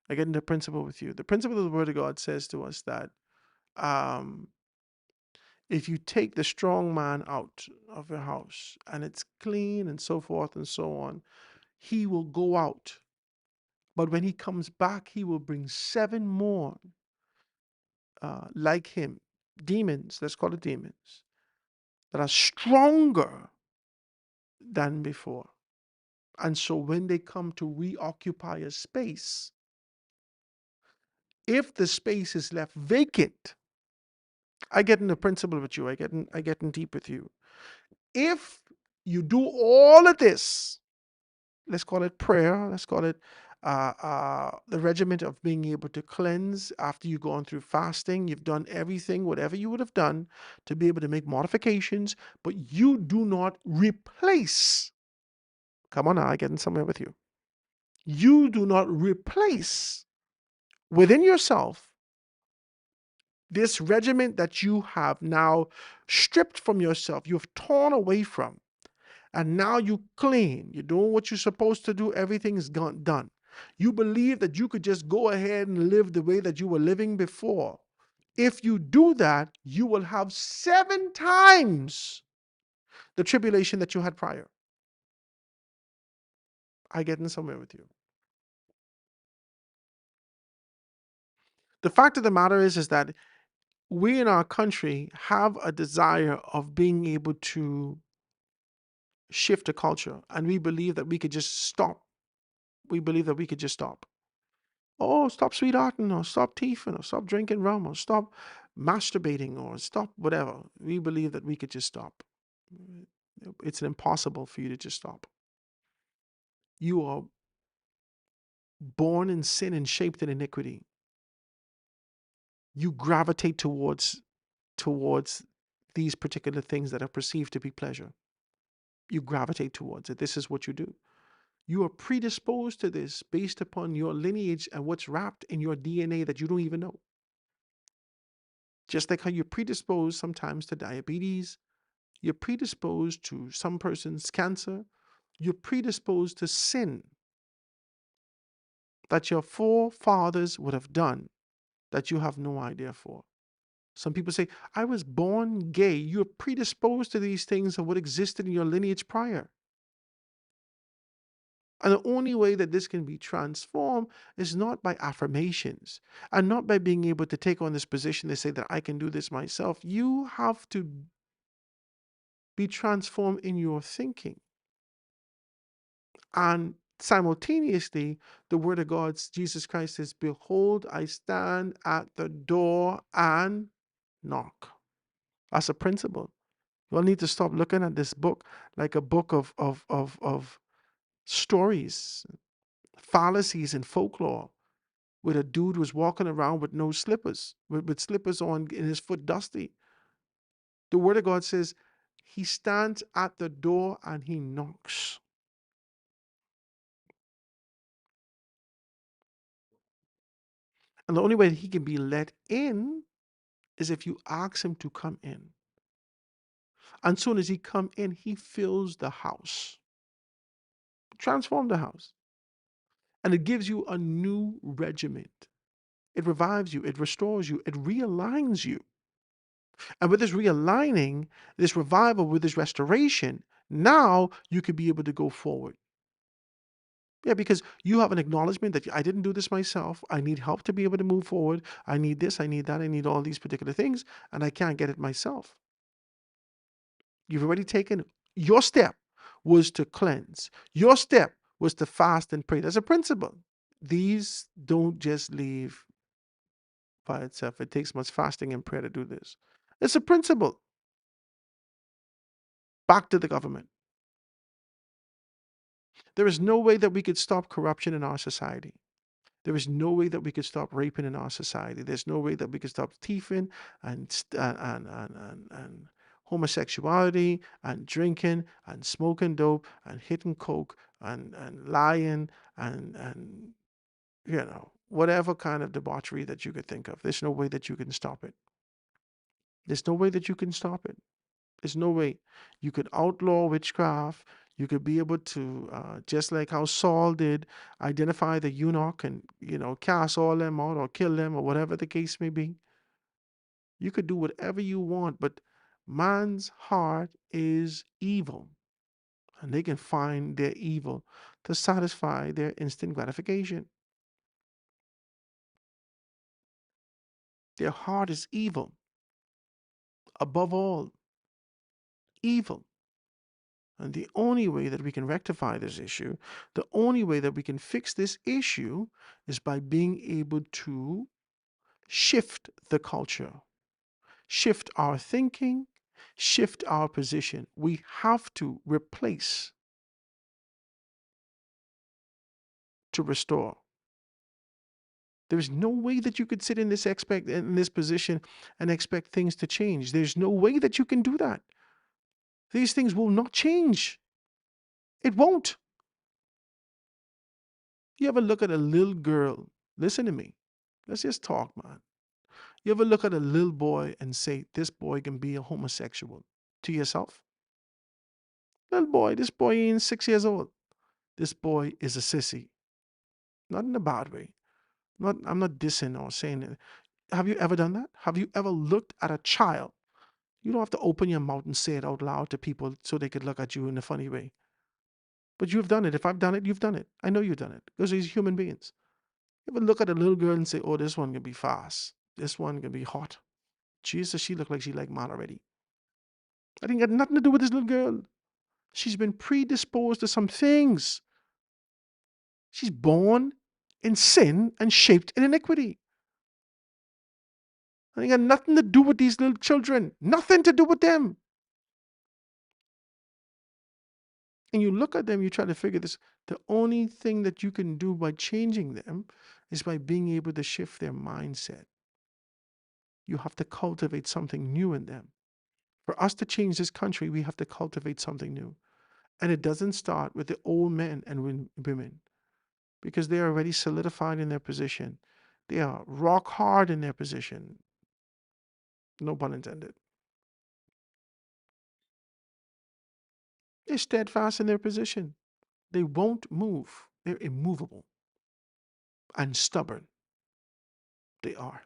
I get into a principle with you. The principle of the Word of God says to us that um, if you take the strong man out of your house and it's clean and so forth and so on, he will go out. But when he comes back, he will bring 7 more like him, demons, let's call it demons, that are stronger than before. And so when they come to reoccupy a space, if the space is left vacant, I get in the principle with you, I get in deep with you. If you do all of this, let's call it prayer, let's call it the regiment of being able to cleanse after you've gone through fasting, you've done everything, whatever you would have done to be able to make modifications, but you do not replace. Come on now, I get in somewhere with you. You do not replace within yourself this regiment that you have now stripped from yourself, you've torn away from, and now you clean. You're doing what you're supposed to do. Everything is done. You believe that you could just go ahead and live the way that you were living before. If you do that, you will have 7 times the tribulation that you had prior. I getting somewhere with you. The fact of the matter is that we in our country have a desire of being able to shift a culture, and we believe that we could just stop. We believe that we could just stop. Oh, stop sweethearting, or stop thieving, or stop drinking rum, or stop masturbating, or stop whatever. We believe that we could just stop. It's impossible for you to just stop. You are born in sin and shaped in iniquity. You gravitate towards these particular things that are perceived to be pleasure. You gravitate towards it. This is what you do. You are predisposed to this based upon your lineage and what's wrapped in your DNA that you don't even know. Just like how you're predisposed sometimes to diabetes, you're predisposed to some person's cancer, you're predisposed to sin that your forefathers would have done that you have no idea for. Some people say, I was born gay. You're predisposed to these things of what existed in your lineage prior. And the only way that this can be transformed is not by affirmations and not by being able to take on this position to say that I can do this myself. You have to be transformed in your thinking. And simultaneously, the word of God, Jesus Christ says, behold, I stand at the door and knock. That's a principle. You all need to stop looking at this book like a book of stories, fallacies, and folklore, where a dude was walking around with no slippers, with slippers on and his foot dusty. The word of God says, he stands at the door and he knocks. And the only way that he can be let in is if you ask him to come in. And soon as he come in, he fills the house. Transform the house. And it gives you a new regiment. It revives you, it restores you, it realigns you. And with this realigning, this revival, with this restoration, now you can be able to go forward. Yeah, because you have an acknowledgement that I didn't do this myself. I need help to be able to move forward. I need this, I need that, I need all these particular things, and I can't get it myself. You've already taken your step was to cleanse. Your step was to fast and pray. That's a principle. These don't just leave by itself. It takes much fasting and prayer to do this. It's a principle. Back to the government. There is no way that we could stop corruption in our society. There is no way that we could stop raping in our society. There's no way that we could stop thieving and homosexuality and drinking and smoking dope and hitting coke and lying and whatever kind of debauchery that you could think of. There's no way that you can stop it. There's no way that you can stop it. There's no way. You could outlaw witchcraft. You could be able to, just like how Saul did, identify the eunuch and, cast all them out or kill them or whatever the case may be. You could do whatever you want, but man's heart is evil. And they can find their evil to satisfy their instant gratification. Their heart is evil. Above all, evil. And the only way that we can rectify this issue, the only way that we can fix this issue is by being able to shift the culture, shift our thinking, shift our position. We have to replace to restore. There is no way that you could sit in this position and expect things to change. There's no way that you can do that. These things will not change. It won't. You ever look at a little girl? Listen to me. Let's just talk, man. You ever look at a little boy and say, this boy can be a homosexual to yourself? Little boy, this boy ain't 6 years old. This boy is a sissy. Not in a bad way. I'm not dissing or saying it. Have you ever done that? Have you ever looked at a child? You don't have to open your mouth and say it out loud to people so they could look at you in a funny way. But you've done it. If I've done it, you've done it. I know you've done it because these human beings. You ever look at a little girl and say, oh, this one can be fast. This one can be hot. Jesus, she looked like she liked man already. I didn't get nothing to do with this little girl. She's been predisposed to some things. She's born in sin and shaped in iniquity. I ain't got nothing to do with these little children. Nothing to do with them. And you look at them, you try to figure this. The only thing that you can do by changing them is by being able to shift their mindset. You have to cultivate something new in them. For us to change this country, we have to cultivate something new. And it doesn't start with the old men and women because they are already solidified in their position. They are rock hard in their position. No pun intended. They're steadfast in their position. They won't move. They're immovable and stubborn. They are.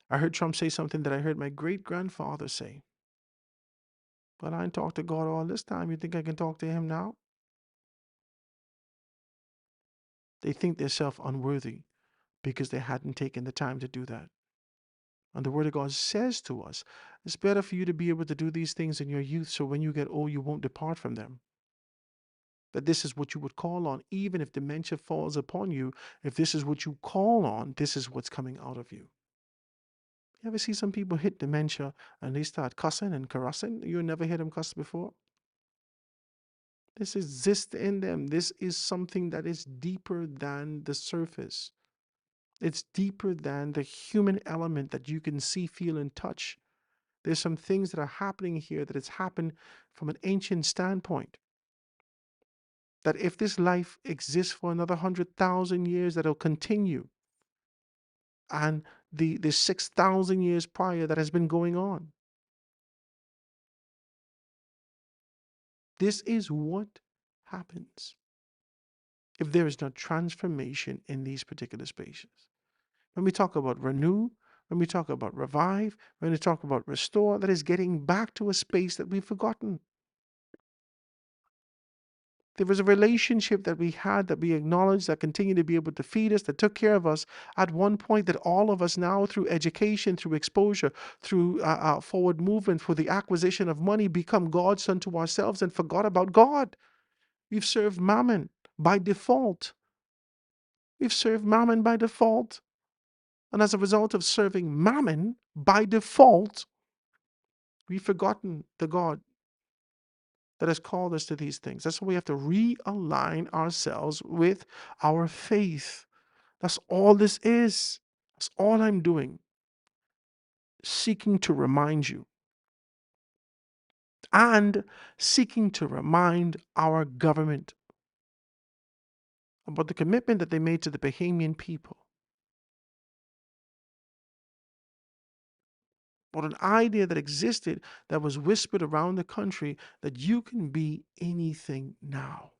I heard Trump say something that I heard my great grandfather say. But I ain't talked to God all this time. You think I can talk to him now? They think they're self unworthy because they hadn't taken the time to do that. And the Word of God says to us, it's better for you to be able to do these things in your youth so when you get old, you won't depart from them. That this is what you would call on, even if dementia falls upon you. If this is what you call on, this is what's coming out of you. You ever see some people hit dementia and they start cussing and caressing? You never heard them cuss before? This exists in them. This is something that is deeper than the surface. It's deeper than the human element that you can see, feel, and touch. There's some things that are happening here that it's happened from an ancient standpoint. That if this life exists for another 100,000 years, that'll continue. And the 6,000 years prior that has been going on. This is what happens if there is no transformation in these particular spaces. When we talk about renew, when we talk about revive, when we talk about restore, that is getting back to a space that we've forgotten. There was a relationship that we had, that we acknowledged, that continued to be able to feed us, that took care of us at one point, that all of us now, through education, through exposure, through forward movement, for the acquisition of money, become gods unto ourselves and forgot about God. We've served mammon by default. We've served mammon by default. And as a result of serving mammon by default, we've forgotten the God that has called us to these things. That's why we have to realign ourselves with our faith. That's all this is. That's all I'm doing. Seeking to remind you. And seeking to remind our government about the commitment that they made to the Bahamian people. But an idea that existed that was whispered around the country that you can be anything now.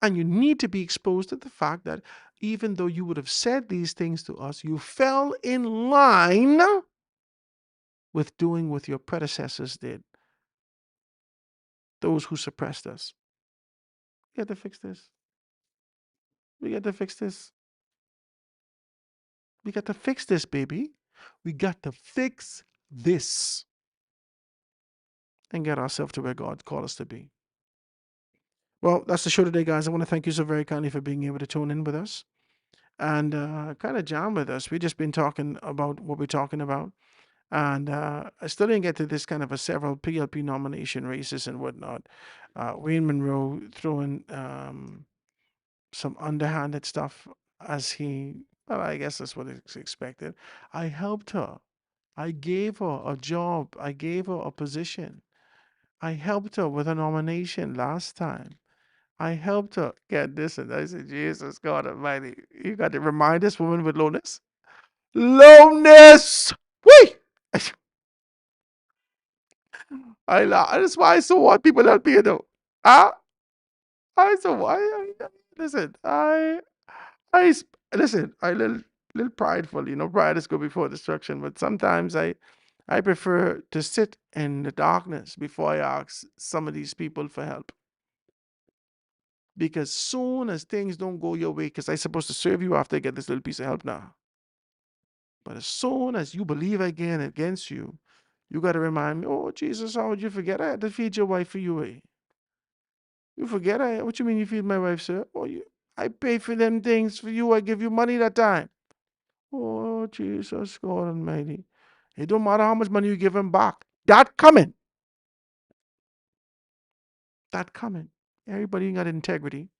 And you need to be exposed to the fact that even though you would have said these things to us, you fell in line with doing what your predecessors did. Those who suppressed us. We got to fix this. We got to fix this. We got to fix this, baby. We got to fix this. And get ourselves to where God called us to be. Well, that's the show today, guys. I want to thank you so very kindly for being able to tune in with us and kind of jam with us. We've just been talking about what we're talking about. And I still didn't get to this kind of a several PLP nomination races and whatnot. Wayne Monroe throwing some underhanded stuff as well, I guess that's what is expected. I helped her. I gave her a job. I gave her a position. I helped her with a nomination last time. I helped her get this. And I said, Jesus God Almighty, you got to remind this woman with lowness. Lowness! Whee! That's why I so want people help me, you know. Ah, I said, why? Listen, listen. I little prideful, Pride is good before destruction. But sometimes I prefer to sit in the darkness before I ask some of these people for help. Because soon as things don't go your way, because I'm supposed to serve you after I get this little piece of help now. But as soon as you believe again against you, you got to remind me, oh, Jesus, how would you forget? I had to feed your wife for you, eh? You forget? What you mean you feed my wife, sir? Oh, I pay for them things for you. I give you money that time. Oh, Jesus, God Almighty. It don't matter how much money you give him back. That coming. That coming. Everybody ain't got integrity.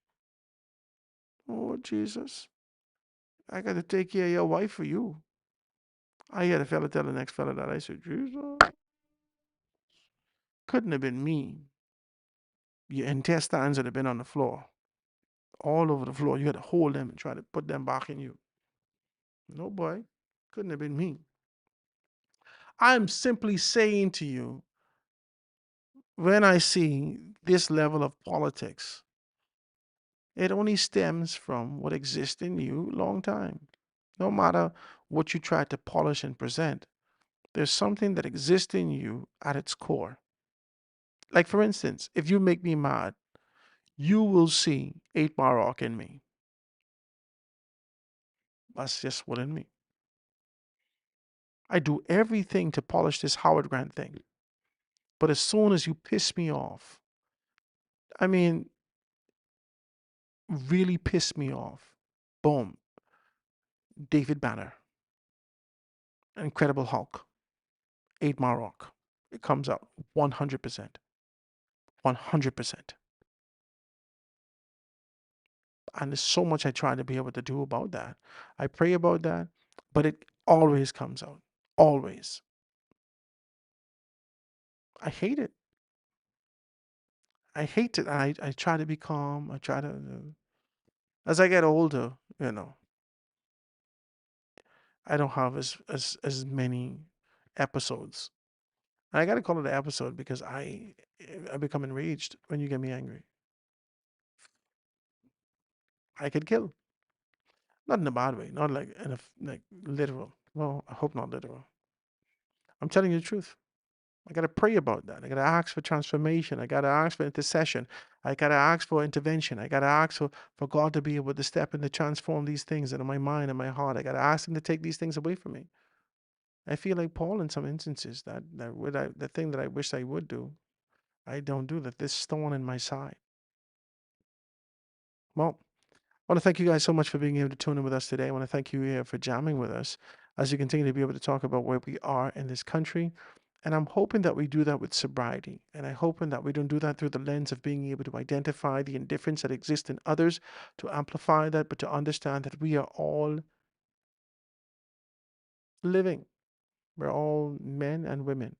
Oh, Jesus. I got to take care of your wife for you. I had a fella tell the next fella that. I said, Jesus, couldn't have been me. Your intestines would have been on the floor, all over the floor. You had to hold them and try to put them back in you. No, boy, couldn't have been me. I'm simply saying to you, when I see this level of politics, it only stems from what exists in you long time. No matter what you try to polish and present, there's something that exists in you at its core. Like, for instance, if you make me mad, you will see 8 Bar Rock in me. That's just what in me. I do everything to polish this Howard Grant thing. But as soon as you piss me off, I mean, really piss me off, boom, David Banner, Incredible Hulk, 8 Mile Rock. It comes out 100%. 100%. And there's so much I try to be able to do about that. I pray about that, but it always comes out. Always. I hate it. I hate it. I try to be calm. I try to, as I get older, I don't have as many episodes. I got to call it an episode because I become enraged when you get me angry. I could kill. Not in a bad way, not like like literal. Well, I hope not literal. I'm telling you the truth. I gotta pray about that. I gotta ask for transformation. I gotta ask for intercession. I gotta ask for intervention. I gotta ask for God to be able to step in to transform these things in my mind and my heart. I gotta ask Him to take these things away from me. I feel like Paul in some instances the thing that I wish I would do, I don't do that. This thorn in my side. Well, I want to thank you guys so much for being able to tune in with us today. I want to thank you for jamming with us as you continue to be able to talk about where we are in this country. And I'm hoping that we do that with sobriety. And I'm hoping that we don't do that through the lens of being able to identify the indifference that exists in others, to amplify that, but to understand that we are all living. We're all men and women.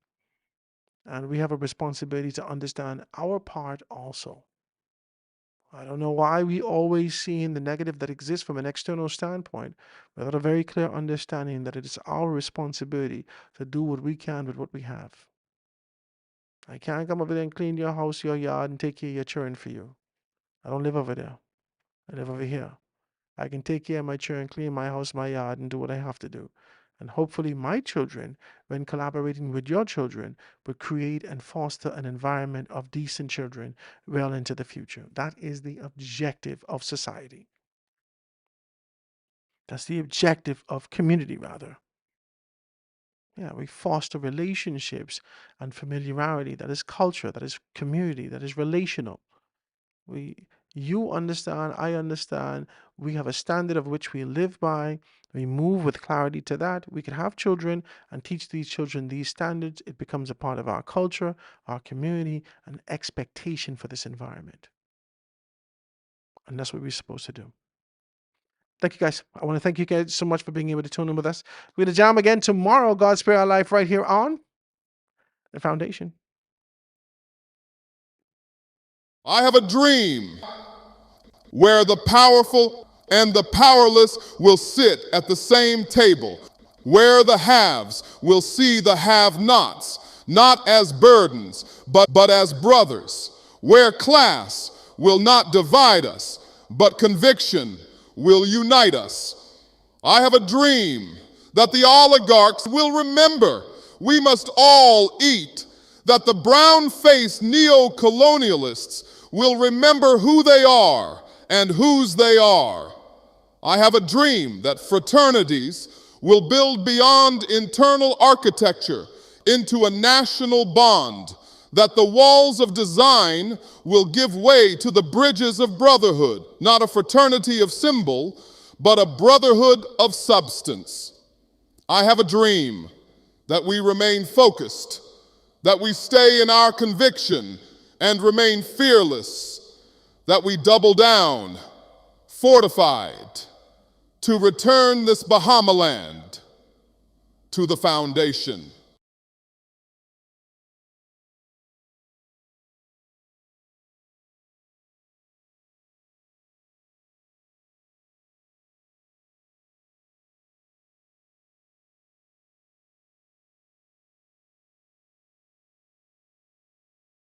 And we have a responsibility to understand our part also. I don't know why we always see in the negative that exists from an external standpoint without a very clear understanding that it is our responsibility to do what we can with what we have. I can't come over there and clean your house, your yard, and take care of your children for you. I don't live over there. I live over here. I can take care of my children, clean my house, my yard, and do what I have to do. And hopefully my children, when collaborating with your children, will create and foster an environment of decent children well into the future. That is the objective of society. That's the objective of community, rather. Yeah, we foster relationships and familiarity. That is culture, that is community, that is relational. You understand, I understand. We have a standard of which we live by. We move with clarity to that. We can have children and teach these children these standards. It becomes a part of our culture, our community, an expectation for this environment. And that's what we're supposed to do. Thank you guys. I want to thank you guys so much for being able to tune in with us. We're going to jam again tomorrow. God Spare Our Life right here on The Foundation. I have a dream where the powerful and the powerless will sit at the same table, where the haves will see the have-nots, not as burdens, but as brothers, where class will not divide us, but conviction will unite us. I have a dream that the oligarchs will remember we must all eat, that the brown-faced neo-colonialists will remember who they are and whose they are. I have a dream that fraternities will build beyond internal architecture into a national bond, that the walls of design will give way to the bridges of brotherhood, not a fraternity of symbol, but a brotherhood of substance. I have a dream that we remain focused, that we stay in our conviction and remain fearless, that we double down, fortified, to return this Bahama land to the foundation.